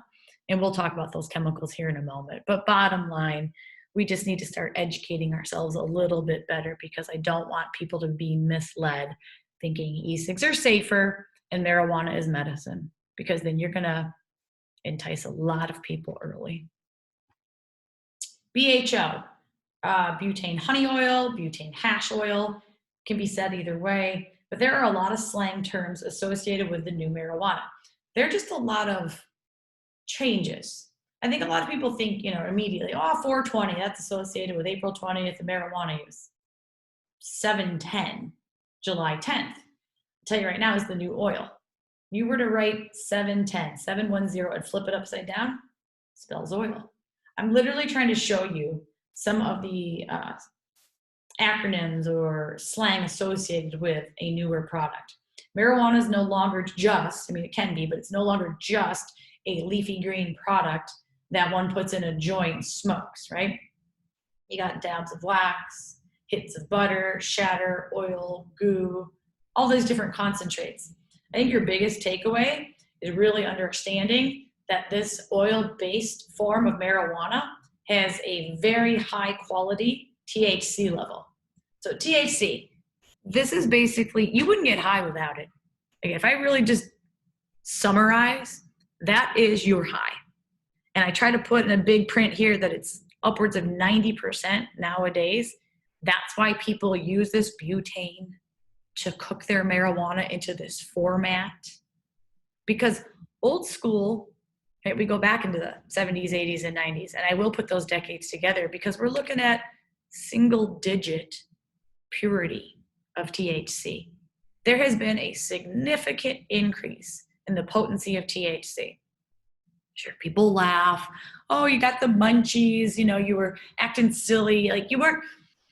and we'll talk about those chemicals here in a moment. But bottom line, we just need to start educating ourselves a little bit better, because I don't want people to be misled thinking e-cigs are safer and marijuana is medicine, because then you're going to entice a lot of people early. BHO, butane honey oil, butane hash oil, can be said either way, but there are a lot of slang terms associated with the new marijuana. There are just a lot of changes. I think a lot of people think, you know, immediately, oh, 420, that's associated with April 20th and marijuana use. 710, July 10th. I'll tell you right now, is the new oil. You were to write 710, 710 and flip it upside down, spells oil. I'm literally trying to show you some of the acronyms or slang associated with a newer product. Marijuana is no longer just, I mean, it can be, but it's no longer just a leafy green product that one puts in a joint and smokes, right? You got dabs of wax, hits of butter, shatter, oil, goo, all these different concentrates. I think your biggest takeaway is really understanding that this oil-based form of marijuana has a very high quality THC level. So THC, this is basically, you wouldn't get high without it. Like if I really just summarize, that is your high. And I try to put in a big print here that it's upwards of 90% nowadays. That's why people use this butane to cook their marijuana into this format. Because old school, right, we go back into the 70s, 80s, and 90s, and I will put those decades together because we're looking at single digit purity of THC. There has been a significant increase in the potency of THC. Sure, people laugh. Oh, you got the munchies, you know, you were acting silly. Like you weren't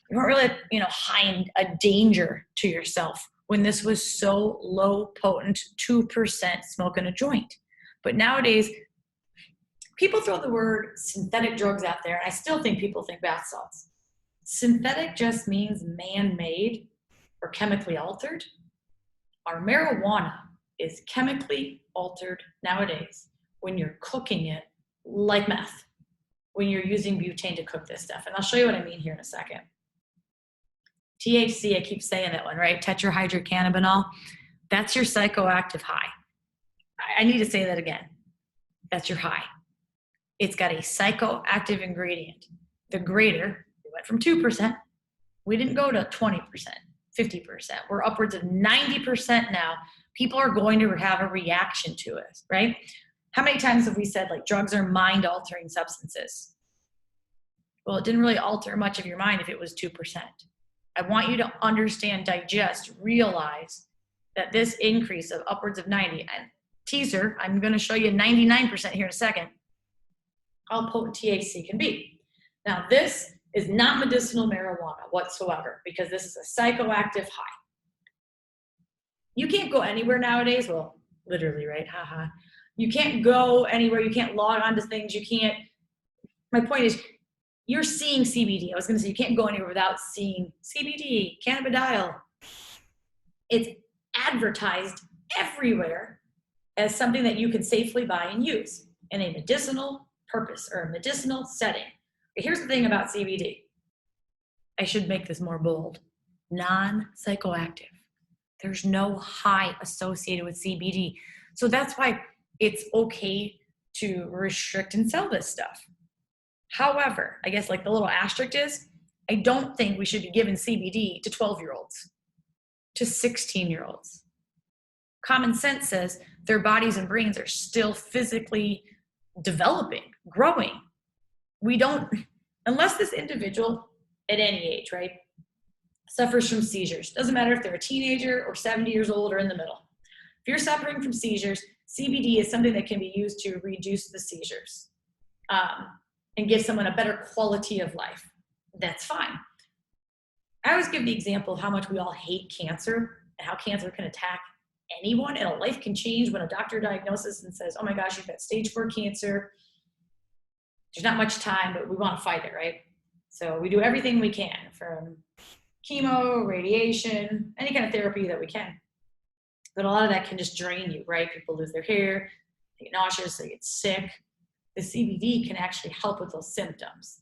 really, you know, high in a danger to yourself when this was so low potent, 2% smoking a joint. But nowadays, people throw the word synthetic drugs out there, and I still think people think bath salts. Synthetic just means man-made or chemically altered. Our marijuana is chemically altered nowadays when you're cooking it like meth, when you're using butane to cook this stuff. And I'll show you what I mean here in a second. THC, I keep saying that one, right? Tetrahydrocannabinol. That's your psychoactive high. I need to say that again. That's your high. It's got a psychoactive ingredient. The greater, we went from 2%. We didn't go to 20%, 50%. We're upwards of 90% now. People are going to have a reaction to it, right? How many times have we said like drugs are mind-altering substances? Well, it didn't really alter much of your mind if it was 2%. I want you to understand, digest, realize that this increase of upwards of 90, and teaser, I'm going to show you 99% here in a second, how potent THC can be. Now, this is not medicinal marijuana whatsoever, because this is a psychoactive high. You can't go anywhere nowadays. Well, literally, right? Haha. You can't go anywhere. You can't log onto things. You can't. My point is, you're seeing CBD. I was going to say you can't go anywhere without seeing CBD, cannabidiol. It's advertised everywhere as something that you can safely buy and use in a medicinal purpose or a medicinal setting. But here's the thing about CBD. I should make this more bold. Non-psychoactive. There's no high associated with CBD. So that's why it's okay to restrict and sell this stuff. However, I guess like the little asterisk is, I don't think we should be giving CBD to 12-year-olds, to 16-year-olds. Common sense says their bodies and brains are still physically developing, growing. We don't, unless this individual at any age, right, suffers from seizures. Doesn't matter if they're a teenager or 70 years old or in the middle. If you're suffering from seizures, CBD is something that can be used to reduce the seizures and give someone a better quality of life. That's fine. I always give the example of how much we all hate cancer and how cancer can attack anyone, and a life can change when a doctor diagnoses and says, oh my gosh, you've got stage 4 cancer. There's not much time, but we want to fight it, right? So we do everything we can, from chemo, radiation, any kind of therapy that we can. But a lot of that can just drain you, right? People lose their hair, they get nauseous, they get sick. The CBD can actually help with those symptoms.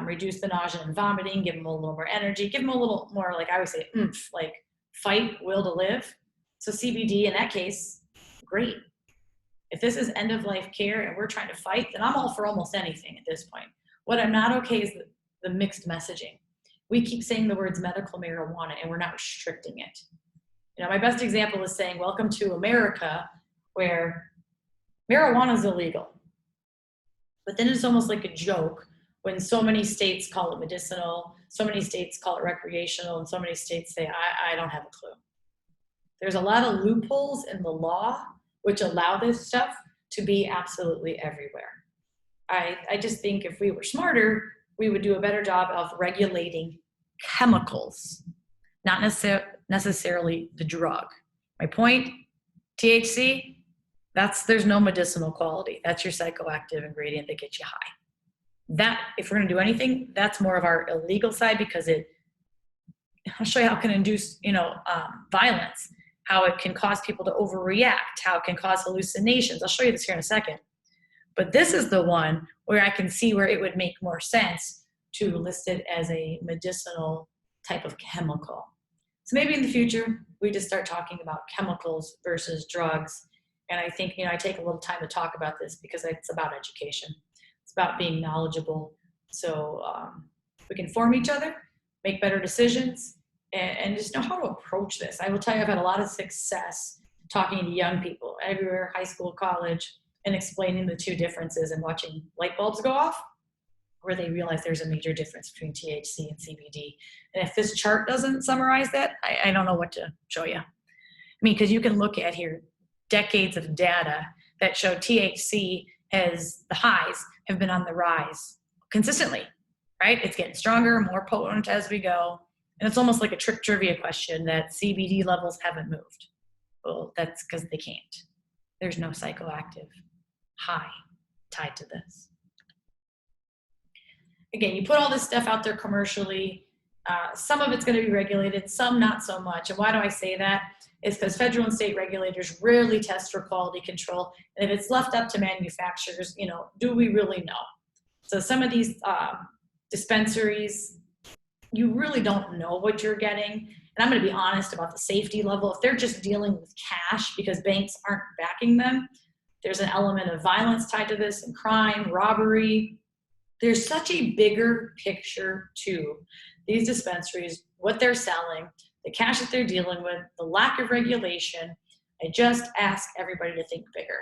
Reduce the nausea and vomiting, give them a little more energy, give them a little more, like I would say, oomph, like fight, will to live. So CBD in that case, great. If this is end of life care and we're trying to fight, then I'm all for almost anything at this point. What I'm not okay is the mixed messaging. We keep saying the words medical marijuana and we're not restricting it. You know, my best example is saying, welcome to America, where marijuana is illegal. But then it's almost like a joke when so many states call it medicinal, so many states call it recreational, and so many states say, I don't have a clue. There's a lot of loopholes in the law which allow this stuff to be absolutely everywhere. I just think if we were smarter, we would do a better job of regulating chemicals, not necessarily the drug. My point, THC, there's no medicinal quality. That's your psychoactive ingredient that gets you high. That, if we're gonna do anything, that's more of our illegal side, because I'll show you how it can induce, violence, how it can cause people to overreact, how it can cause hallucinations. I'll show you this here in a second. But this is the one where I can see where it would make more sense to list it as a medicinal type of chemical. So maybe in the future, we just start talking about chemicals versus drugs. And I think, I take a little time to talk about this because it's about education. It's about being knowledgeable. So we can form each other, make better decisions, and just know how to approach this. I will tell you, I've had a lot of success talking to young people everywhere, high school, college, and explaining the two differences and watching light bulbs go off where they realize there's a major difference between THC and CBD. And if this chart doesn't summarize that, I don't know what to show you. I mean, because you can look at here decades of data that show THC the highs have been on the rise consistently, right? It's getting stronger, more potent as we go. And it's almost like a trick trivia question that CBD levels haven't moved. Well, that's because they can't. There's no psychoactive high tied to this. Again, you put all this stuff out there commercially. Some of it's going to be regulated, some not so much. And why do I say that? It's because federal and state regulators rarely test for quality control. And if it's left up to manufacturers, do we really know? So some of these dispensaries, you really don't know what you're getting. And I'm going to be honest about the safety level. If they're just dealing with cash because banks aren't backing them, there's an element of violence tied to this, and crime, robbery. There's such a bigger picture to these dispensaries, what they're selling, the cash that they're dealing with, the lack of regulation. I just ask everybody to think bigger.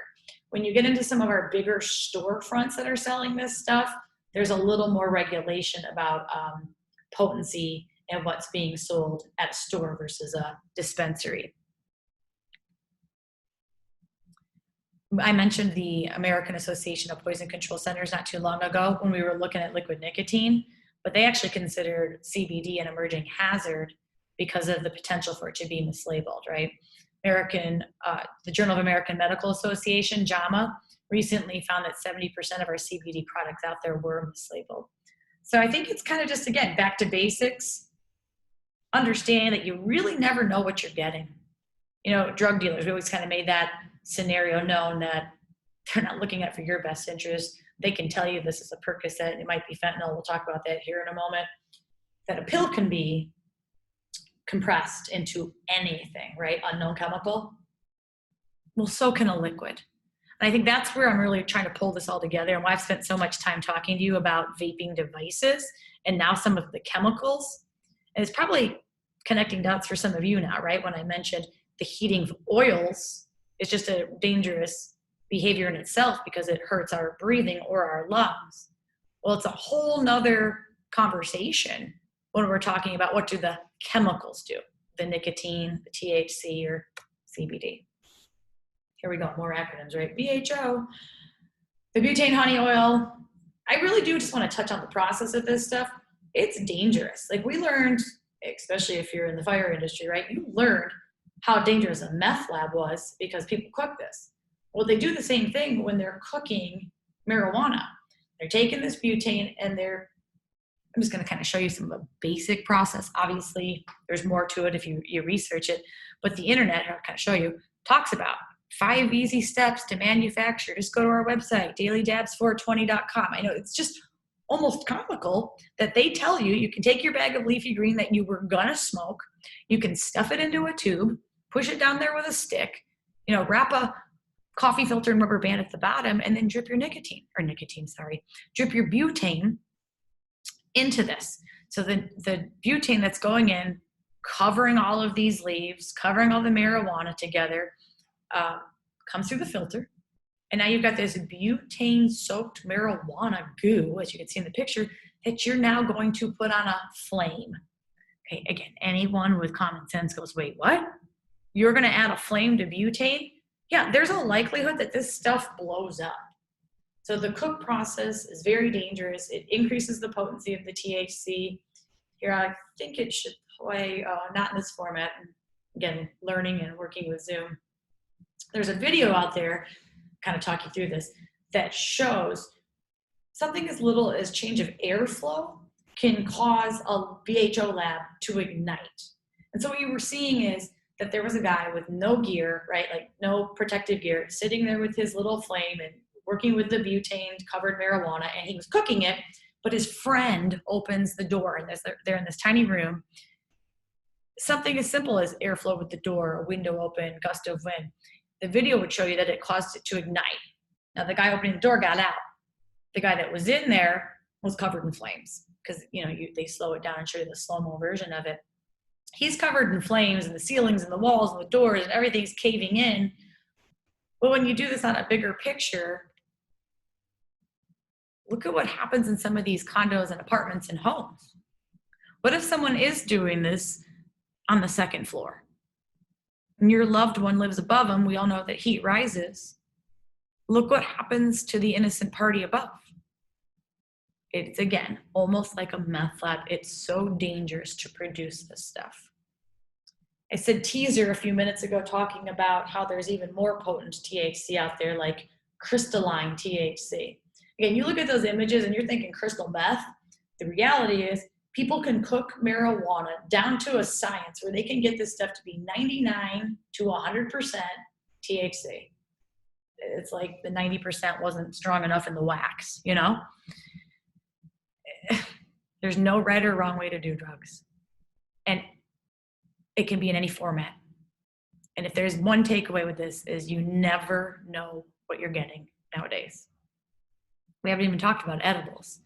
When you get into some of our bigger storefronts that are selling this stuff, there's a little more regulation about potency and what's being sold at a store versus a dispensary. I mentioned the American Association of Poison Control Centers not too long ago when we were looking at liquid nicotine. but they actually considered CBD an emerging hazard because of the potential for it to be mislabeled, right? The Journal of American Medical Association, JAMA, recently found that 70% of our CBD products out there were mislabeled. So I think it's kind of just, again, back to basics, understanding that you really never know what you're getting. You know, drug dealers, we always kind of made that scenario known that they're not looking at for your best interest. They can tell you this is a Percocet, it might be fentanyl, we'll talk about that here in a moment, that a pill can be compressed into anything, right? Unknown chemical. Well, so can a liquid. And I think that's where I'm really trying to pull this all together, and why I've spent so much time talking to you about vaping devices and now some of the chemicals. And it's probably connecting dots for some of you now, right? When I mentioned the heating of oils is just a dangerous behavior in itself because it hurts our breathing or our lungs. Well, it's a whole nother conversation when we're talking about what do the chemicals do, the nicotine, the THC, or CBD. Here we go, more acronyms, right? BHO, the butane honey oil. I really do just want to touch on the process of this stuff. It's dangerous. Like we learned, especially if you're in the fire industry, right? You learned how dangerous a meth lab was because people cook this. Well, they do the same thing when they're cooking marijuana. They're taking this butane and I'm just going to kind of show you some of the basic process. Obviously, there's more to it if you research it, but the internet, I'll kind of show you, talks about 5 easy steps to manufacture. Just go to our website, dailydabs420.com. I know it's just almost comical that they tell you you can take your bag of leafy green that you were gonna smoke, you can stuff it into a tube, push it down there with a stick, wrap a coffee filter and rubber band at the bottom, and then drip your drip your butane into this. So the butane that's going in, covering all of these leaves, covering all the marijuana together, comes through the filter. And now you've got this butane-soaked marijuana goo, as you can see in the picture, that you're now going to put on a flame. Okay, again, anyone with common sense goes, wait, what? You're going to add a flame to butane? Yeah, there's a likelihood that this stuff blows up. So the cook process is very dangerous. It increases the potency of the THC. Here, I think it should play, not in this format. Again, learning and working with Zoom. There's a video out there, kind of talk you through this, that shows something as little as change of airflow can cause a BHO lab to ignite. And so what you were seeing is that there was a guy with no gear, right? Like no protective gear, sitting there with his little flame and working with the butane covered marijuana, and he was cooking it, but his friend opens the door and they're in this tiny room. Something as simple as airflow with the door, a window open, gust of wind. The video would show you that it caused it to ignite. Now the guy opening the door got out. The guy that was in there was covered in flames because they slow it down and show you the slow-mo version of it. He's covered in flames, and the ceilings and the walls and the doors and everything's caving in. But when you do this on a bigger picture, look at what happens in some of these condos and apartments and homes. What if someone is doing this on the second floor and your loved one lives above them? We all know that heat rises. Look what happens to the innocent party above. It's, again, almost like a meth lab. It's so dangerous to produce this stuff. I said teaser a few minutes ago talking about how there's even more potent THC out there, like crystalline THC. Again, you look at those images and you're thinking crystal meth. The reality is people can cook marijuana down to a science where they can get this stuff to be 99 to 100% THC. It's like the 90% wasn't strong enough in the wax, There's no right or wrong way to do drugs. And it can be in any format. And if there's one takeaway with this is you never know what you're getting nowadays. We haven't even talked about edibles.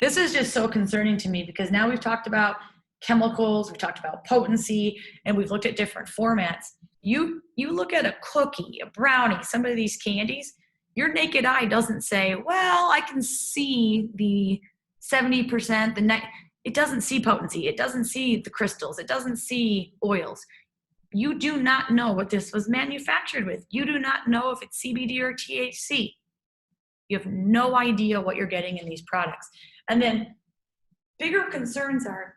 This is just so concerning to me because now we've talked about chemicals, we've talked about potency, and we've looked at different formats. You look at a cookie, a brownie, some of these candies, your naked eye doesn't say, well, I can see the 70%, it doesn't see potency, it doesn't see the crystals, it doesn't see oils. You do not know what this was manufactured with. You do not know if it's CBD or THC. You have no idea what you're getting in these products. And then Bigger concerns are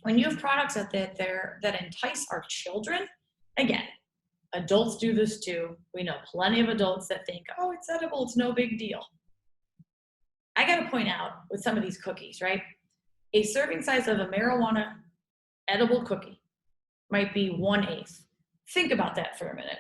when you have products out there that entice our children. Again, adults do this too. We know plenty of adults that think, oh, it's edible, it's no big deal. I got to point out with some of these cookies, right? A serving size of a marijuana edible cookie might be 1/8. Think about that for a minute.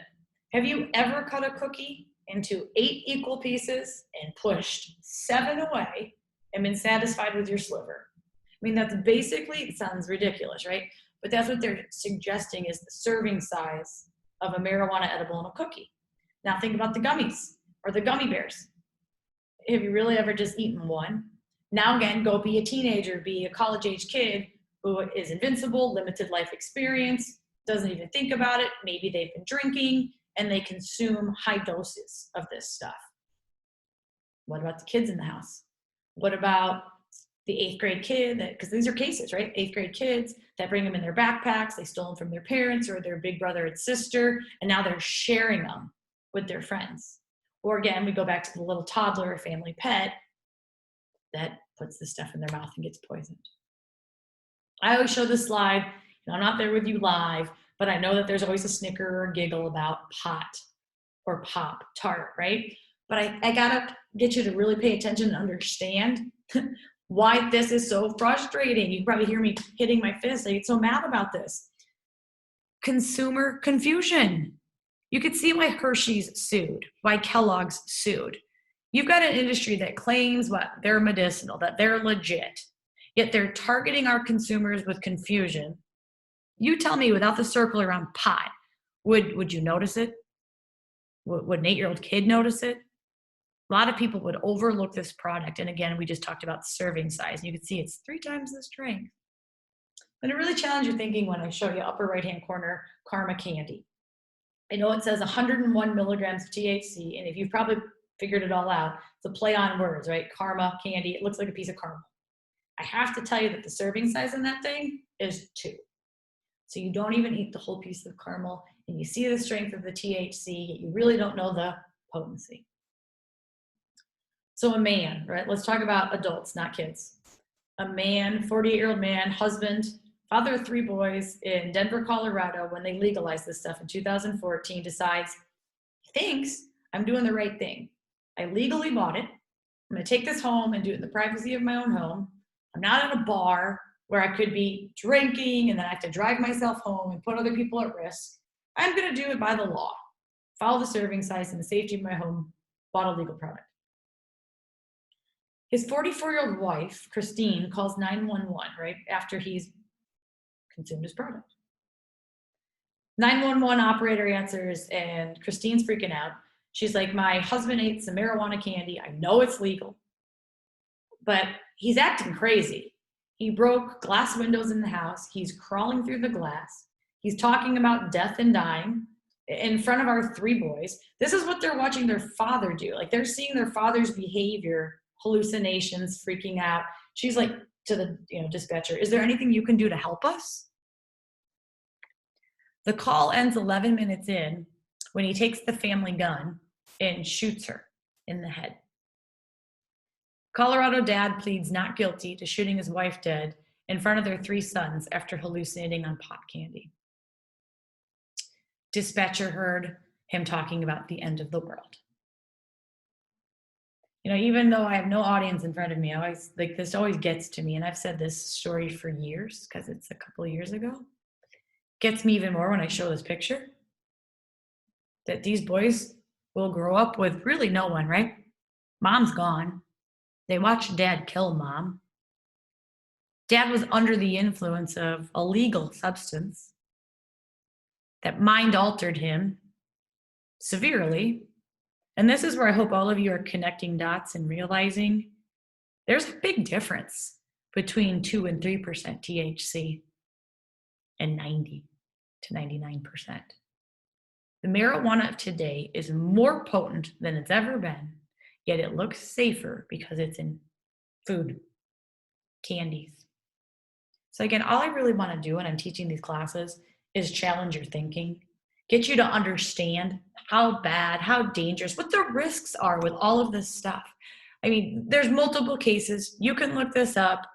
Have you ever cut a cookie into 8 equal pieces and pushed 7 away and been satisfied with your sliver? I mean, that's basically, it sounds ridiculous, right? But that's what they're suggesting is the serving size of a marijuana edible in a cookie. Now think about the gummies or the gummy bears. Have you really ever just eaten one? Now again, go be a teenager, be a college-age kid who is invincible, limited life experience, doesn't even think about it. Maybe they've been drinking and they consume high doses of this stuff. What about the kids in the house? What about the 8th grade kid, because these are cases, right? 8th grade kids that bring them in their backpacks, they stole them from their parents or their big brother and sister, and now they're sharing them with their friends. Or again, we go back to the little toddler or family pet that puts the stuff in their mouth and gets poisoned. I always show this slide. I'm not there with you live, but I know that there's always a snicker or a giggle about pot or pop tart, right? But I gotta get you to really pay attention and understand why this is so frustrating. You can probably hear me hitting my fist. I get so mad about this. Consumer confusion. You could see why Hershey's sued, why Kellogg's sued. You've got an industry that claims what they're medicinal, that they're legit, yet they're targeting our consumers with confusion. You tell me, without the circle around pot, would you notice it? Would an 8-year-old kid notice it? A lot of people would overlook this product. And again, we just talked about serving size. You can see it's 3 times the strength. But it really challenge your thinking when I show you upper right-hand corner, Karma candy. I know it says 101 milligrams of THC, and if you've probably figured it all out, it's a play on words, right? Karma candy, it looks like a piece of caramel. I have to tell you that the serving size in that thing is 2. So you don't even eat the whole piece of caramel, and you see the strength of the THC, yet you really don't know the potency. So a man, right? Let's talk about adults, not kids. A man, 48-year-old man, husband, father of 3 boys in Denver, Colorado, when they legalized this stuff in 2014, decides, thinks I'm doing the right thing. I legally bought it. I'm gonna take this home and do it in the privacy of my own home. I'm not in a bar where I could be drinking and then I have to drive myself home and put other people at risk. I'm gonna do it by the law. Follow the serving size in the safety of my home, bought a legal product. His 44-year-old wife, Christine, calls 911, right, after he's consumed his product. 911 operator answers, and Christine's freaking out. She's like, my husband ate some marijuana candy. I know it's legal, but he's acting crazy. He broke glass windows in the house. He's crawling through the glass. He's talking about death and dying in front of our 3 boys. This is what they're watching their father do. Like, they're seeing their father's behavior, hallucinations, freaking out. She's like to the dispatcher, is there anything you can do to help us? The call ends 11 minutes in when he takes the family gun and shoots her in the head. Colorado dad pleads not guilty to shooting his wife dead in front of their 3 sons after hallucinating on pot candy. Dispatcher heard him talking about the end of the world. Even though I have no audience in front of me, this always gets to me. And I've said this story for years because it's a couple of years ago. Gets me even more when I show this picture. That these boys will grow up with really no one, right? Mom's gone. They watched dad kill mom. Dad was under the influence of a legal substance that mind altered him severely. And this is where I hope all of you are connecting dots and realizing there's a big difference between 2 and 3% THC and 90 to 99%. The marijuana of today is more potent than it's ever been, yet it looks safer because it's in food, candies. So again, all I really want to do when I'm teaching these classes is challenge your thinking, get you to understand how bad, how dangerous, what the risks are with all of this stuff. I mean, there's multiple cases. You can look this up.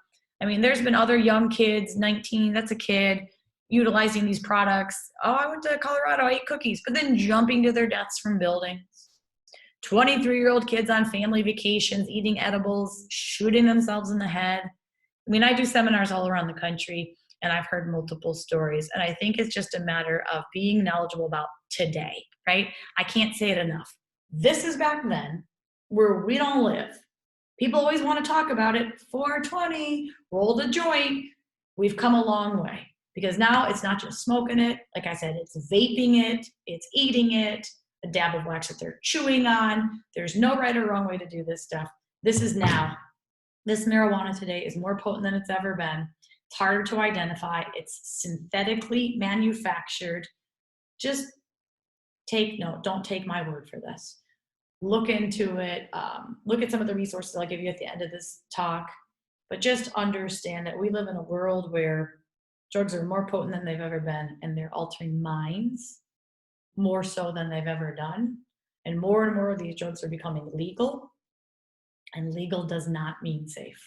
I mean, there's been other young kids, 19, that's a kid, utilizing these products. Oh, I went to Colorado, I ate cookies, but then jumping to their deaths from buildings. 23-year-old kids on family vacations, eating edibles, shooting themselves in the head. I mean, I do seminars all around the country, and I've heard multiple stories. And I think it's just a matter of being knowledgeable about today, right? I can't say it enough. This is back then where we don't live. People always want to talk about it. 420, rolled a joint. We've come a long way because now it's not just smoking it. Like I said, it's vaping it, it's eating it, a dab of wax that they're chewing on. There's no right or wrong way to do this stuff. This is now. This marijuana today is more potent than it's ever been. It's harder to identify. It's synthetically manufactured. Just take note. Don't take my word for this. Look into it. Look at some of the resources I'll give you at the end of this talk. But just understand that we live in a world where drugs are more potent than they've ever been, and they're altering minds more so than they've ever done. And more of these drugs are becoming legal, and legal does not mean safe.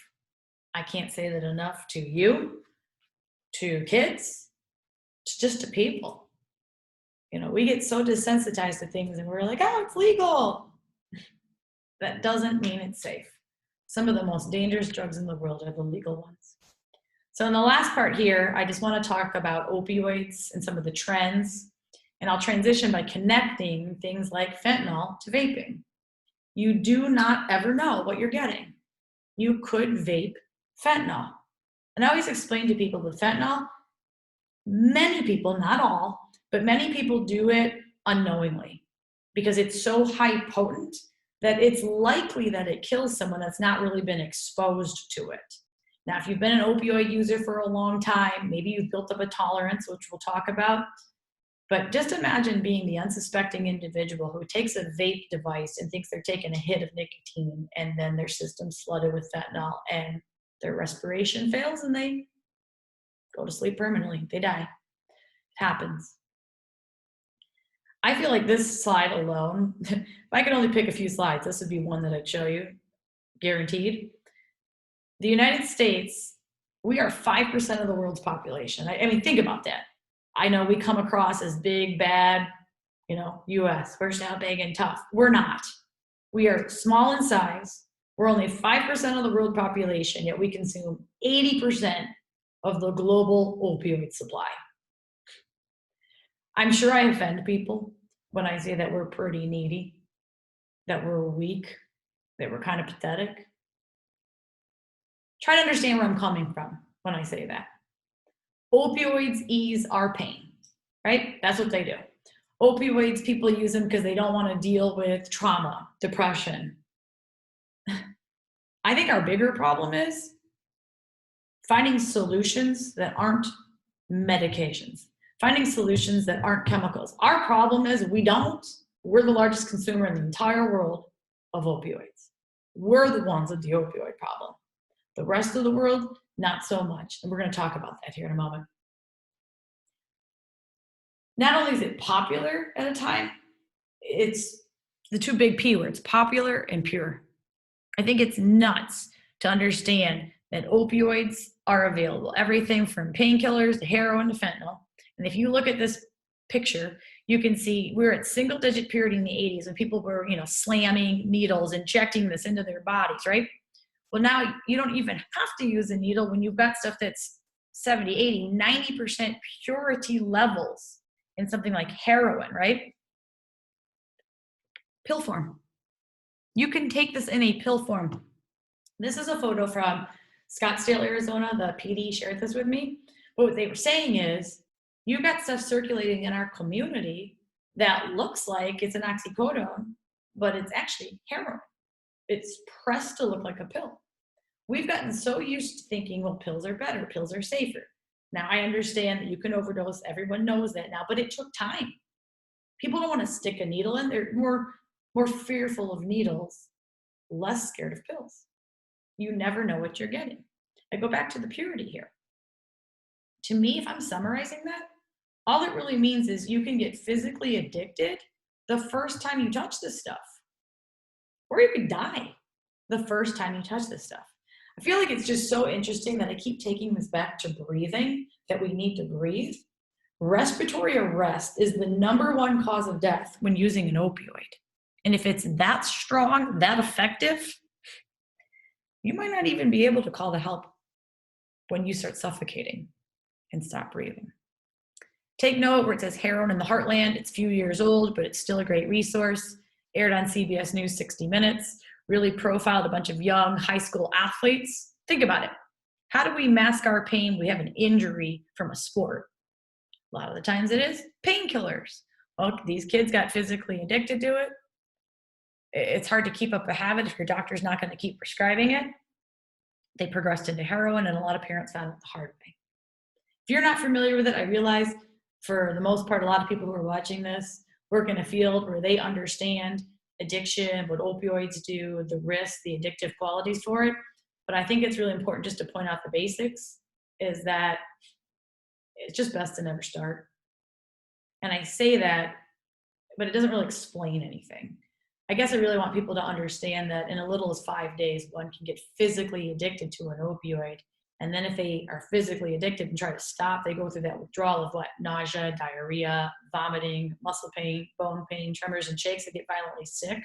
I can't say that enough to you, to kids, just to people. You know, we get so desensitized to things and we're like, oh, it's legal. That doesn't mean it's safe. Some of the most dangerous drugs in the world are the legal ones. So in the last part here, I just want to talk about opioids and some of the trends. And I'll transition by connecting things like fentanyl to vaping. You do not ever know what you're getting. You could vape fentanyl. And I always explain to people with fentanyl, many people, not all, but many people do it unknowingly because it's so high potent that it's likely that it kills someone that's not really been exposed to it. Now, if you've been an opioid user for a long time, maybe you've built up a tolerance, which we'll talk about. But just imagine being the unsuspecting individual who takes a vape device and thinks they're taking a hit of nicotine, and then their system's flooded with fentanyl and their respiration fails and they go to sleep permanently. They die. It happens. I feel like this slide alone, if I could only pick a few slides, this would be one that I'd show you, guaranteed. The United States, we are 5% of the world's population. I mean, think about that. I know we come across as big, bad, US, we're now big and tough. We're not. We are small in size. We're only 5% of the world population, yet we consume 80% of the global opioid supply. I'm sure I offend people when I say that we're pretty needy, that we're weak, that we're kind of pathetic. Try to understand where I'm coming from when I say that. Opioids ease our pain, right? That's what they do. Opioids, people use them because they don't want to deal with trauma, depression. I think our bigger problem is finding solutions that aren't medications, finding solutions that aren't chemicals. Our problem is we're the largest consumer in the entire world of opioids. We're the ones with the opioid problem. The rest of the world, not so much. And we're going to talk about that here in a moment. Not only is it popular at a time, it's the two big P words, popular and pure. I think it's nuts to understand that opioids are available. Everything from painkillers to heroin to fentanyl. And if you look at this picture, you can see we're at single digit period in the 80s when people were, slamming needles, injecting this into their bodies, right? Well, now you don't even have to use a needle when you've got stuff that's 70, 80, 90% purity levels in something like heroin, right? Pill form. You can take this in a pill form. This is a photo from Scottsdale, Arizona. The PD shared this with me. But what they were saying is, you've got stuff circulating in our community that looks like it's an oxycodone, but it's actually heroin. It's pressed to look like a pill. We've gotten so used to thinking, well, pills are better, pills are safer. Now, I understand that you can overdose. Everyone knows that now, but it took time. People don't want to stick a needle in. They're more fearful of needles, less scared of pills. You never know what you're getting. I go back to the purity here. To me, if I'm summarizing that, all it really means is you can get physically addicted the first time you touch this stuff. Or you could die the first time you touch this stuff. I feel like it's just so interesting that I keep taking this back to breathing, that we need to breathe. Respiratory arrest is the number one cause of death when using an opioid. And if it's that strong, that effective, you might not even be able to call the help when you start suffocating and stop breathing. Take note where it says heroin in the heartland. It's a few years old, but it's still a great resource. Aired on CBS News 60 Minutes, really profiled a bunch of young high school athletes. Think about it. How do we mask our pain? We have an injury from a sport. A lot of the times it is painkillers. Well, these kids got physically addicted to it. It's hard to keep up a habit if your doctor's not going to keep prescribing it. They progressed into heroin, and a lot of parents found it the hard way. If you're not familiar with it, I realize for the most part, a lot of people who are watching this work in a field where they understand addiction, what opioids do, the risks, the addictive qualities for it. But I think it's really important just to point out the basics, is that it's just best to never start. And I say that, but it doesn't really explain anything. I guess I really want people to understand that in as little as 5 days, one can get physically addicted to an opioid. And then if they are physically addicted and try to stop, they go through that withdrawal of what? Nausea, diarrhea, vomiting, muscle pain, bone pain, tremors, and shakes. They get violently sick.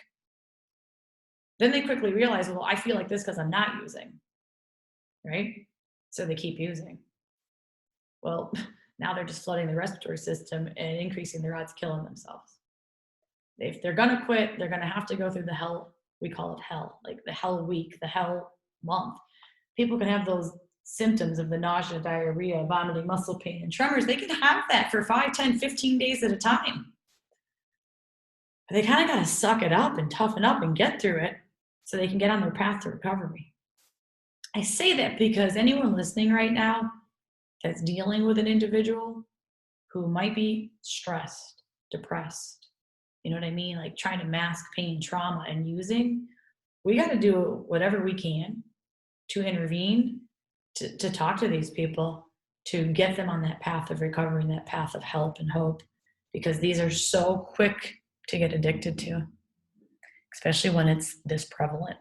Then they quickly realize, well, I feel like this because I'm not using, right? So they keep using. Well, now they're just flooding the respiratory system and increasing their odds of killing themselves. If they're going to quit, they're going to have to go through the hell. We call it hell, like the hell week, the hell month. People can have those symptoms of the nausea, diarrhea, vomiting, muscle pain, and tremors. They can have that for 5, 10, 15 days at a time. But they kind of got to suck it up and toughen up and get through it so they can get on their path to recovery. I say that because anyone listening right now that's dealing with an individual who might be stressed, depressed, you know what I mean? Like trying to mask pain, trauma, and using, we got to do whatever we can to intervene, to talk to these people, to get them on that path of recovery and that path of help and hope, because these are so quick to get addicted to, especially when it's this prevalent.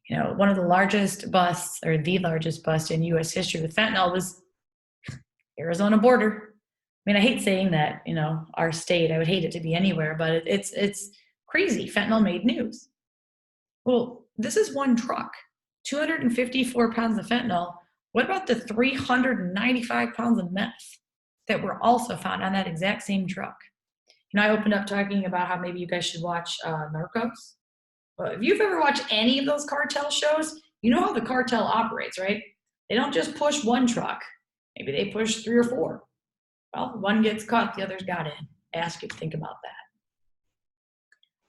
You know, one of the largest busts, or the largest bust in U.S. history with fentanyl was Arizona border. I mean, I hate saying that, you know, our state, I would hate it to be anywhere, but it's crazy. Fentanyl made news. Well, this is one truck, 254 pounds of fentanyl. What about the 395 pounds of meth that were also found on that exact same truck? You know, I opened up talking about how maybe you guys should watch Narcos. Well, if you've ever watched any of those cartel shows, you know how the cartel operates, right? They don't just push one truck. Maybe they push 3 or 4. Well, one gets caught, the others got in. Ask you to think about that.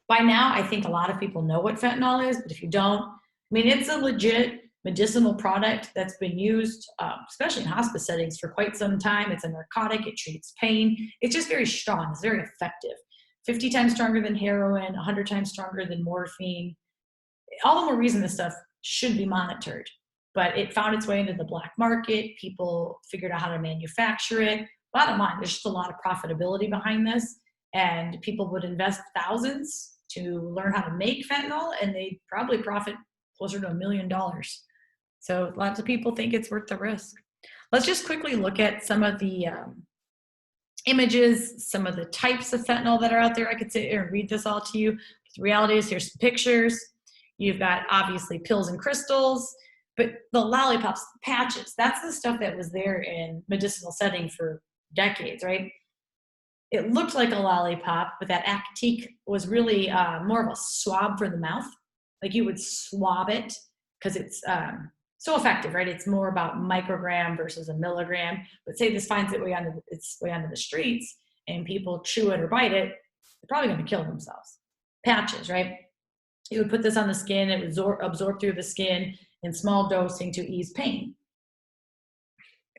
By now, I think a lot of people know what fentanyl is, but if you don't, I mean, it's a legit medicinal product that's been used, especially in hospice settings, for quite some time. It's a narcotic. It treats pain. It's just very strong. It's very effective. 50 times stronger than heroin, 100 times stronger than morphine. All the more reason this stuff should be monitored. But it found its way into the black market. People figured out how to manufacture it. Bottom line, there's just a lot of profitability behind this, and people would invest thousands to learn how to make fentanyl, and they probably profit closer to $1 million. So lots of people think it's worth the risk. Let's just quickly look at some of the images, some of the types of fentanyl that are out there. I could sit here and read this all to you. The reality is, here's some pictures. You've got obviously pills and crystals, but the lollipops, patches, that's the stuff that was there in medicinal setting for decades, right? It looked like a lollipop, but that actique was really more of a swab for the mouth. Like you would swab it because it's so effective, right? It's more about microgram versus a milligram. But say this finds its way onto the streets and people chew it or bite it, they're probably going to kill themselves. Patches, right? You would put this on the skin, it would absorb through the skin in small dosing to ease pain.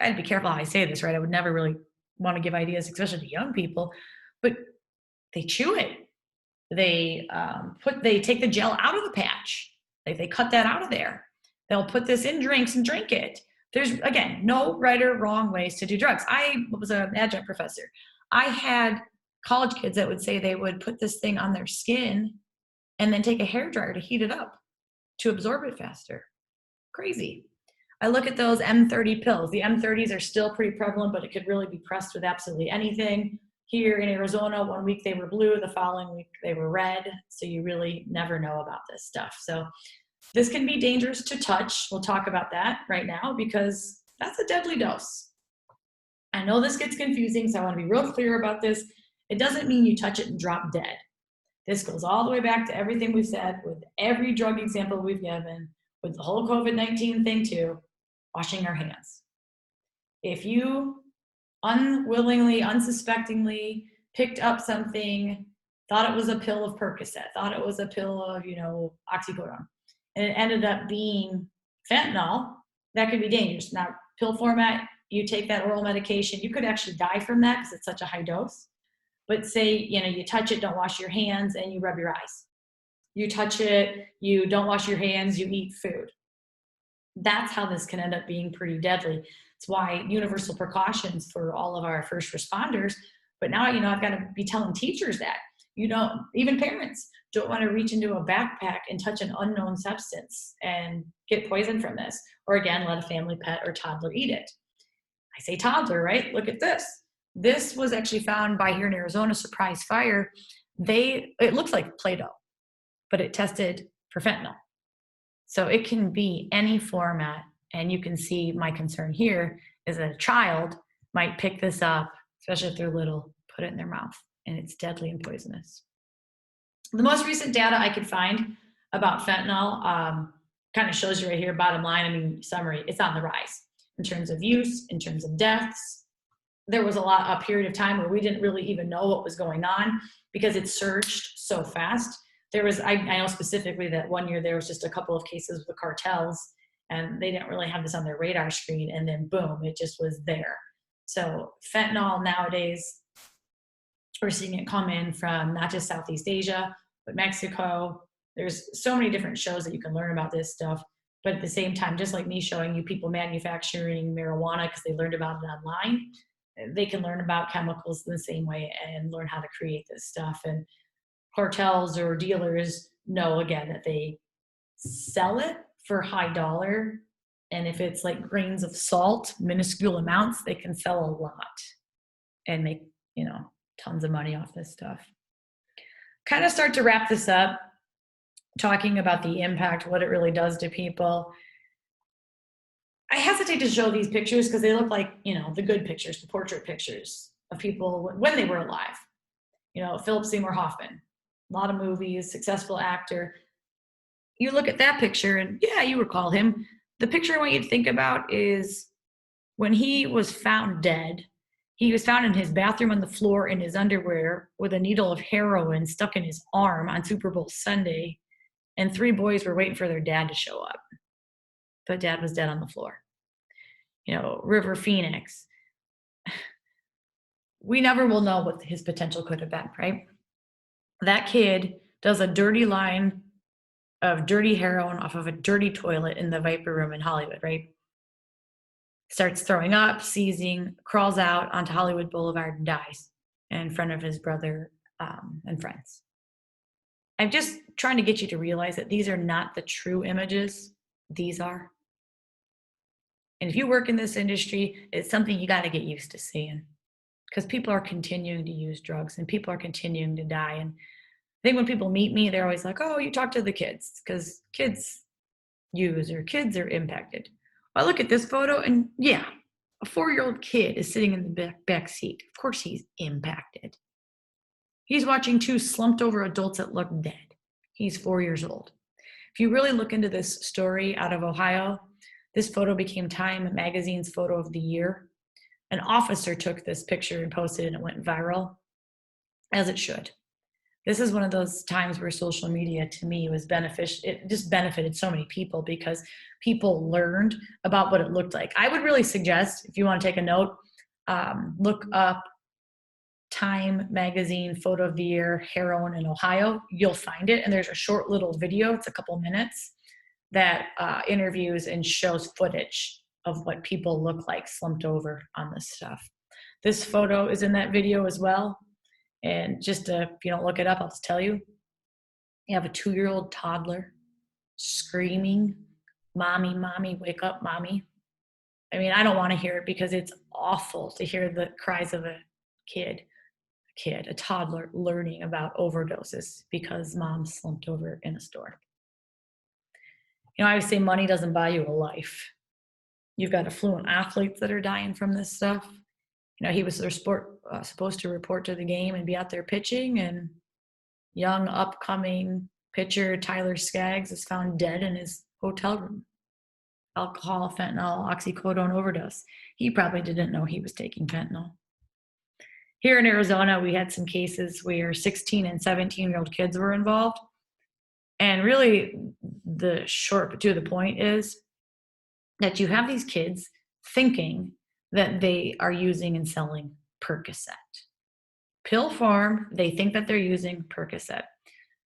I gotta be careful how I say this, right? I would never really want to give ideas, especially to young people, but they chew it. They take the gel out of the patch. Like they cut that out of there. They'll put this in drinks and drink it. There's, again, no right or wrong ways to do drugs. I was an adjunct professor. I had college kids that would say they would put this thing on their skin and then take a hairdryer to heat it up to absorb it faster. Crazy. I look at those M30 pills. The M30s are still pretty prevalent, but it could really be pressed with absolutely anything. Here in Arizona, one week they were blue, the following week they were red. So you really never know about this stuff. So this can be dangerous to touch. We'll talk about that right now because that's a deadly dose. I know this gets confusing, so I want to be real clear about this. It doesn't mean you touch it and drop dead. This goes all the way back to everything we've said with every drug example we've given, with the whole COVID-19 thing too, washing our hands. If you unwillingly, unsuspectingly picked up something, thought it was a pill of Percocet, thought it was a pill of, oxycodone, and it ended up being fentanyl, that could be dangerous. Now, pill format, you take that oral medication, you could actually die from that because it's such a high dose. But say, you touch it, don't wash your hands, and you rub your eyes. You touch it, you don't wash your hands, you eat food. That's how this can end up being pretty deadly. It's why universal precautions for all of our first responders. But now, I've got to be telling teachers that. Even parents don't want to reach into a backpack and touch an unknown substance and get poisoned from this. Or again, let a family pet or toddler eat it. I say toddler, right? Look at this. This was actually found by here in Arizona, Surprise Fire. It looks like Play-Doh, but it tested for fentanyl. So it can be any format. And you can see my concern here is that a child might pick this up, especially if they're little, put it in their mouth, and it's deadly and poisonous. The most recent data I could find about fentanyl kind of shows you right here, bottom line, summary, it's on the rise in terms of use, in terms of deaths. There was a period of time where we didn't really even know what was going on because it surged so fast. I know specifically that one year there was just a couple of cases with the cartels and they didn't really have this on their radar screen, and then boom, it just was there. So fentanyl nowadays, we're seeing it come in from not just Southeast Asia, but Mexico. There's so many different shows that you can learn about this stuff. But at the same time, just like me showing you people manufacturing marijuana because they learned about it online, they can learn about chemicals in the same way and learn how to create this stuff. And cartels or dealers know, again, that they sell it for high dollar. And if it's like grains of salt, minuscule amounts, they can sell a lot and make, tons of money off this stuff. Kind of start to wrap this up, talking about the impact, what it really does to people. I hesitate to show these pictures because they look like, the good pictures, the portrait pictures of people when they were alive. Philip Seymour Hoffman, a lot of movies, successful actor. You look at that picture and yeah, you recall him. The picture I want you to think about is when he was found dead. He was found in his bathroom on the floor in his underwear with a needle of heroin stuck in his arm on Super Bowl Sunday. And 3 boys were waiting for their dad to show up. But dad was dead on the floor. River Phoenix. We never will know what his potential could have been, right? That kid does a dirty line of dirty heroin off of a dirty toilet in the Viper Room in Hollywood, right? Starts throwing up, seizing, crawls out onto Hollywood Boulevard and dies in front of his brother and friends. I'm just trying to get you to realize that these are not the true images. These are. And if you work in this industry, it's something you got to get used to seeing because people are continuing to use drugs and people are continuing to die. And I think when people meet me, they're always like, oh, you talk to the kids because kids use or kids are impacted. Well, I look at this photo and yeah, a 4-year-old kid is sitting in the back seat. Of course he's impacted. He's watching 2 slumped over adults that look dead. He's 4 years old. If you really look into this story out of Ohio, this photo became Time Magazine's photo of the year. An officer took this picture and posted it and it went viral, as it should. This is one of those times where social media to me was beneficial. It just benefited so many people because people learned about what it looked like. I would really suggest, if you want to take a note, look up Time Magazine photo of the year, heroin in Ohio. You'll find it. And there's a short little video, it's a couple minutes, that interviews and shows footage of what people look like slumped over on this stuff. This photo is in that video as well. And just if you don't look it up, I'll just tell you. You have a 2-year-old toddler screaming, Mommy, wake up, mommy. I mean, I don't want to hear it because it's awful to hear the cries of a a toddler learning about overdoses because mom slumped over in a store. I always say money doesn't buy you a life. You've got affluent athletes that are dying from this stuff. He was supposed to report to the game and be out there pitching, and young upcoming pitcher Tyler Skaggs is found dead in his hotel room. Alcohol, fentanyl, oxycodone overdose. He probably didn't know he was taking fentanyl. Here in Arizona, we had some cases where 16 and 17-year-old kids were involved. And really, the short but to the point is that you have these kids thinking that they are using and selling Percocet. Pill form, they think that they're using Percocet.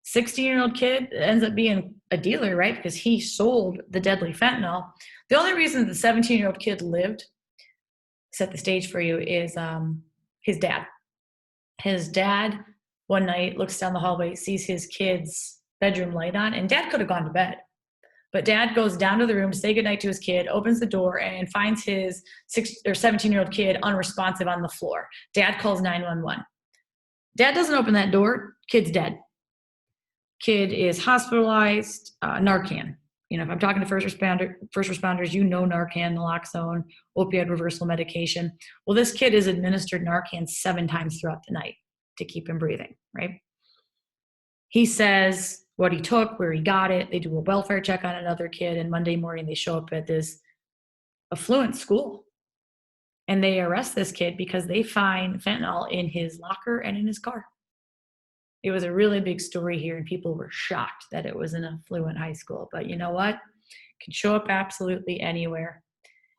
16-year-old kid ends up being a dealer, right? Because he sold the deadly fentanyl. The only reason the 17-year-old kid lived, set the stage for you, is his dad. His dad one night looks down the hallway, sees his kid's bedroom light on, and dad could have gone to bed. But dad goes down to the room to say goodnight to his kid, opens the door, and finds his 17-year-old kid unresponsive on the floor. Dad calls 911. Dad doesn't open that door. Kid's dead. Kid is hospitalized, Narcan. If I'm talking to first responders, Narcan, naloxone, opioid reversal medication. Well, this kid is administered Narcan 7 times throughout the night to keep him breathing, right? He says what he took, where he got it. They do a welfare check on another kid, and Monday morning they show up at this affluent school. And they arrest this kid because they find fentanyl in his locker and in his car. It was a really big story here, and people were shocked that it was an affluent high school. But you know what? It can show up absolutely anywhere.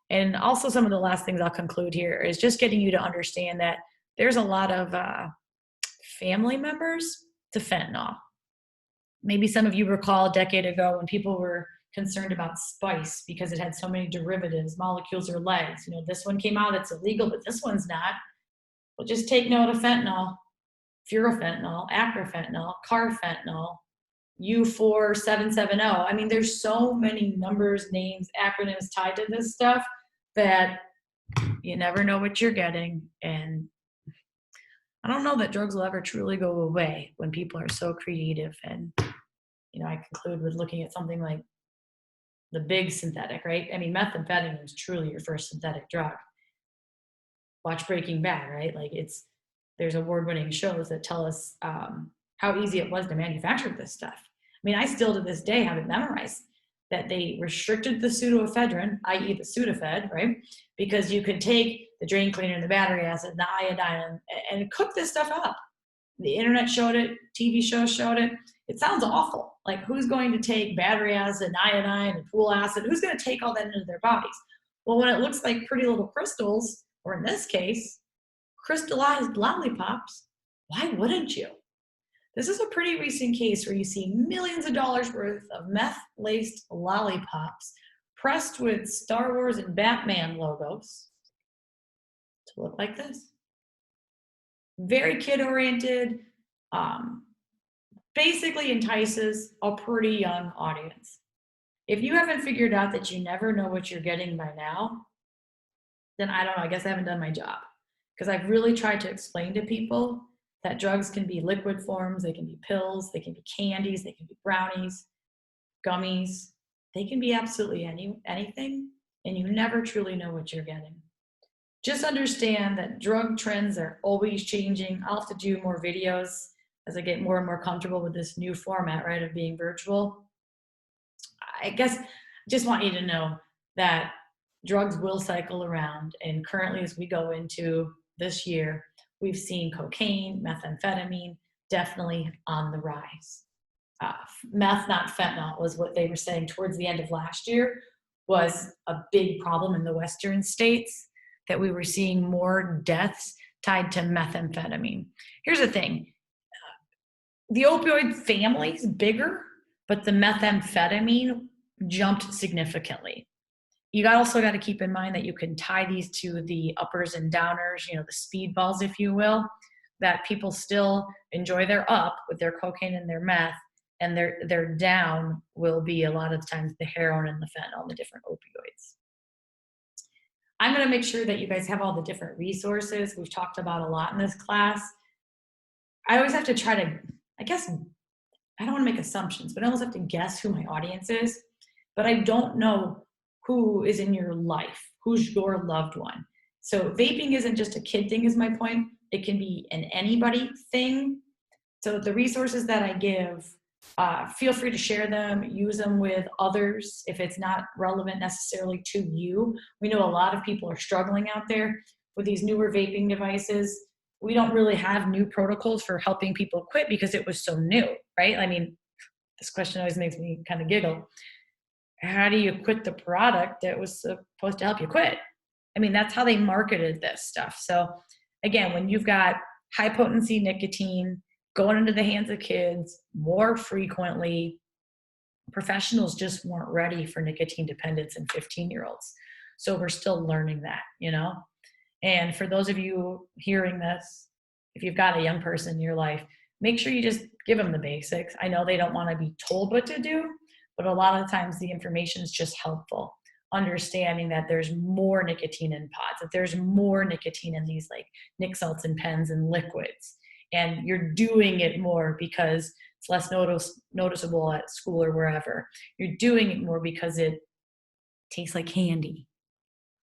And also, some of the last things I'll conclude here is just getting you to understand that there's a lot of family members to fentanyl. Maybe some of you recall a decade ago when people were concerned about spice because it had so many derivatives, molecules, or legs. This one came out, it's illegal, but this one's not. Well, just take note of fentanyl. Furofentanyl, acrofentanyl, carfentanyl, U4770. I mean, there's so many numbers, names, acronyms tied to this stuff that you never know what you're getting. And I don't know that drugs will ever truly go away when people are so creative. And, I conclude with looking at something like the big synthetic, right? I mean, methamphetamine is truly your first synthetic drug. Watch Breaking Bad, right? There's award-winning shows that tell us how easy it was to manufacture this stuff. I mean, I still to this day have it memorized that they restricted the pseudoephedrine, i.e. the Sudafed, right? Because you could take the drain cleaner and the battery acid and the iodine and cook this stuff up. The internet showed it, TV shows showed it. It sounds awful. Like, who's going to take battery acid and iodine and pool acid? Who's going to take all that into their bodies? Well, when it looks like pretty little crystals, or in this case, crystallized lollipops, why wouldn't you? This is a pretty recent case where you see millions of dollars worth of meth-laced lollipops pressed with Star Wars and Batman logos to look like this. Very kid-oriented, basically entices a pretty young audience. If you haven't figured out that you never know what you're getting by now, then I don't know, I guess I haven't done my job. Because I've really tried to explain to people that drugs can be liquid forms, they can be pills, they can be candies, they can be brownies, gummies. They can be absolutely anything, and you never truly know what you're getting. Just understand that drug trends are always changing. I'll have to do more videos as I get more and more comfortable with this new format, right, of being virtual. I guess I just want you to know that drugs will cycle around, and currently as we go into this year, we've seen cocaine, methamphetamine, definitely on the rise. Meth, not fentanyl, was what they were saying towards the end of last year was a big problem in the Western states, that we were seeing more deaths tied to methamphetamine. Here's the thing. The opioid family is bigger, but the methamphetamine jumped significantly. You also got to keep in mind that you can tie these to the uppers and downers, the speedballs, if you will, that people still enjoy their up with their cocaine and their meth, and their down will be a lot of times the heroin and the fentanyl and the different opioids. I'm going to make sure that you guys have all the different resources we've talked about a lot in this class. I always have to try to, I guess, I don't want to make assumptions, but I almost have to guess who my audience is. But I don't know who is in your life, who's your loved one. So vaping isn't just a kid thing, is my point. It can be an anybody thing. So the resources that I give, feel free to share them, use them with others if it's not relevant necessarily to you. We know a lot of people are struggling out there with these newer vaping devices. We don't really have new protocols for helping people quit because it was so new, right? I mean, this question always makes me kind of giggle. How do you quit the product that was supposed to help you quit? I mean, that's how they marketed this stuff. So again, when you've got high potency nicotine going into the hands of kids more frequently, professionals just weren't ready for nicotine dependence in 15-year-olds. So we're still learning that, you know? And for those of you hearing this, if you've got a young person in your life, make sure you just give them the basics. I know they don't want to be told what to do, but a lot of times the information is just helpful. Understanding that there's more nicotine in pods, that there's more nicotine in these like nic salts and pens and liquids. And you're doing it more because it's less noticeable at school or wherever. You're doing it more because it tastes like candy.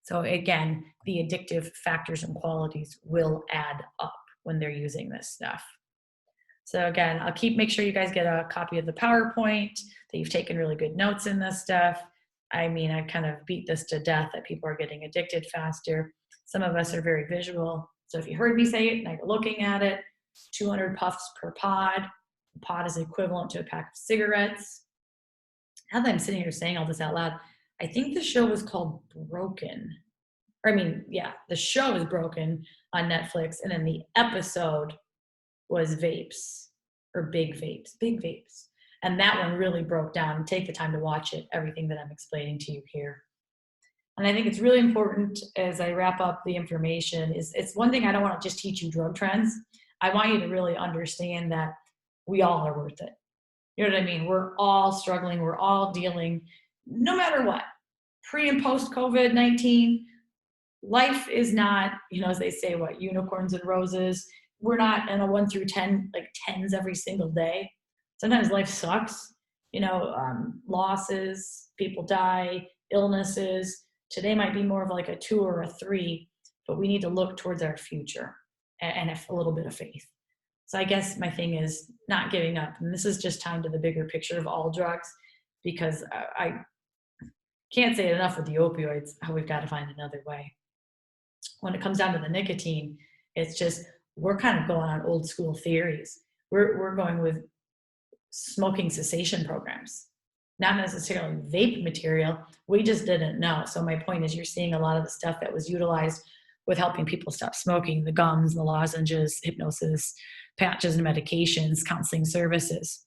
So again, the addictive factors and qualities will add up when they're using this stuff. So again, make sure you guys get a copy of the PowerPoint, that you've taken really good notes in this stuff. I mean, I kind of beat this to death that people are getting addicted faster. Some of us are very visual. So if you heard me say it, now you're looking at it, 200 puffs per pod. A pod is equivalent to a pack of cigarettes. Now that I'm sitting here saying all this out loud, I think the show was called Broken. The show is Broken on Netflix, and then the episode was Vapes, or Big Vapes. And that one really broke down. Take the time to watch it, everything that I'm explaining to you here. And I think it's really important as I wrap up the information it's one thing, I don't want to just teach you drug trends. I want you to really understand that we all are worth it. You know what I mean? We're all struggling. We're all dealing, no matter what, pre and post COVID-19, life is not, as they say, what, unicorns and roses. We're not in a 1 through 10, like tens every single day. Sometimes life sucks, losses, people die, illnesses. Today might be more of like a 2 or a 3, but we need to look towards our future and a little bit of faith. So I guess my thing is not giving up. And this is just tying to the bigger picture of all drugs, because I can't say it enough with the opioids, how we've got to find another way. When it comes down to the nicotine, it's just, we're kind of going on old school theories. We're going with smoking cessation programs, not necessarily vape material. We just didn't know. So my point is, you're seeing a lot of the stuff that was utilized with helping people stop smoking, the gums, the lozenges, hypnosis, patches and medications, counseling services.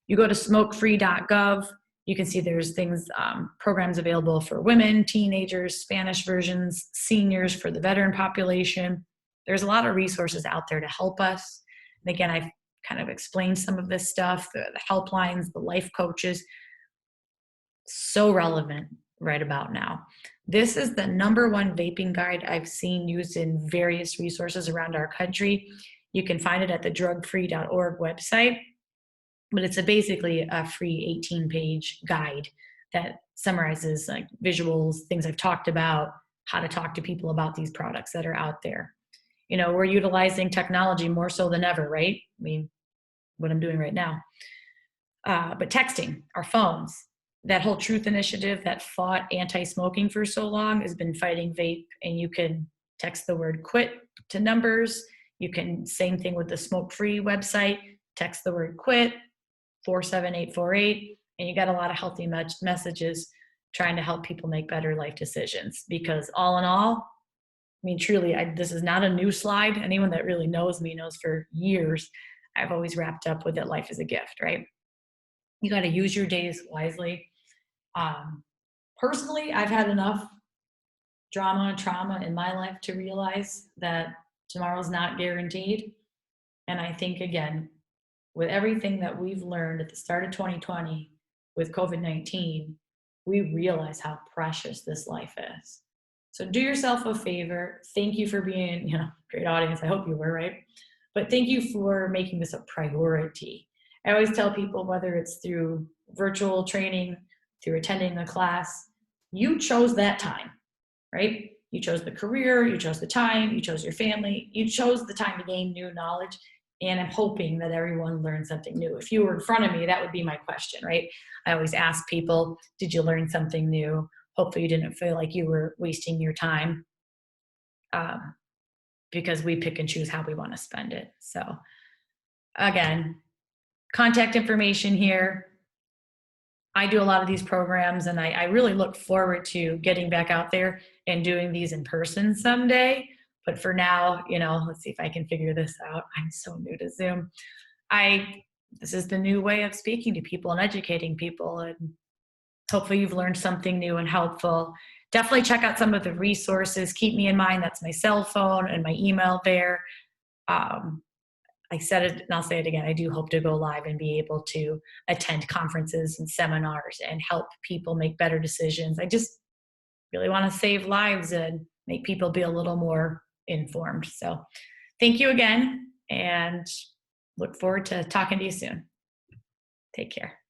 You go to smokefree.gov, you can see there's things, programs available for women, teenagers, Spanish versions, seniors, for the veteran population. There's a lot of resources out there to help us. And again, I've kind of explained some of this stuff, the helplines, the life coaches. So relevant right about now. This is the #1 vaping guide I've seen used in various resources around our country. You can find it at the drugfree.org website, but it's basically a free 18-page guide that summarizes like visuals, things I've talked about, how to talk to people about these products that are out there. We're utilizing technology more so than ever, right? I mean, what I'm doing right now. But texting, our phones, that whole Truth Initiative that fought anti-smoking for so long has been fighting vape, and you can text the word quit to numbers. You can, same thing with the Smoke Free website, text the word quit, 47848, and you got a lot of healthy messages trying to help people make better life decisions. Because all in all, I mean, truly, this is not a new slide. Anyone that really knows me knows for years, I've always wrapped up with that life is a gift, right? You got to use your days wisely. Personally, I've had enough drama and trauma in my life to realize that tomorrow's not guaranteed. And I think, again, with everything that we've learned at the start of 2020 with COVID-19, we realize how precious this life is. So do yourself a favor. Thank you for being, great audience. I hope you were, right? But thank you for making this a priority. I always tell people, whether it's through virtual training, through attending a class, you chose that time, right? You chose the career, you chose the time, you chose your family, you chose the time to gain new knowledge. And I'm hoping that everyone learned something new. If you were in front of me, that would be my question, right? I always ask people, did you learn something new? Hopefully you didn't feel like you were wasting your time, because we pick and choose how we want to spend it. So again, contact information here. I do a lot of these programs, and I really look forward to getting back out there and doing these in person someday. But for now, let's see if I can figure this out. I'm so new to Zoom. This is the new way of speaking to people and educating people, and hopefully you've learned something new and helpful. Definitely check out some of the resources. Keep me in mind. That's my cell phone and my email there. I said it and I'll say it again. I do hope to go live and be able to attend conferences and seminars and help people make better decisions. I just really want to save lives and make people be a little more informed. So thank you again, and look forward to talking to you soon. Take care.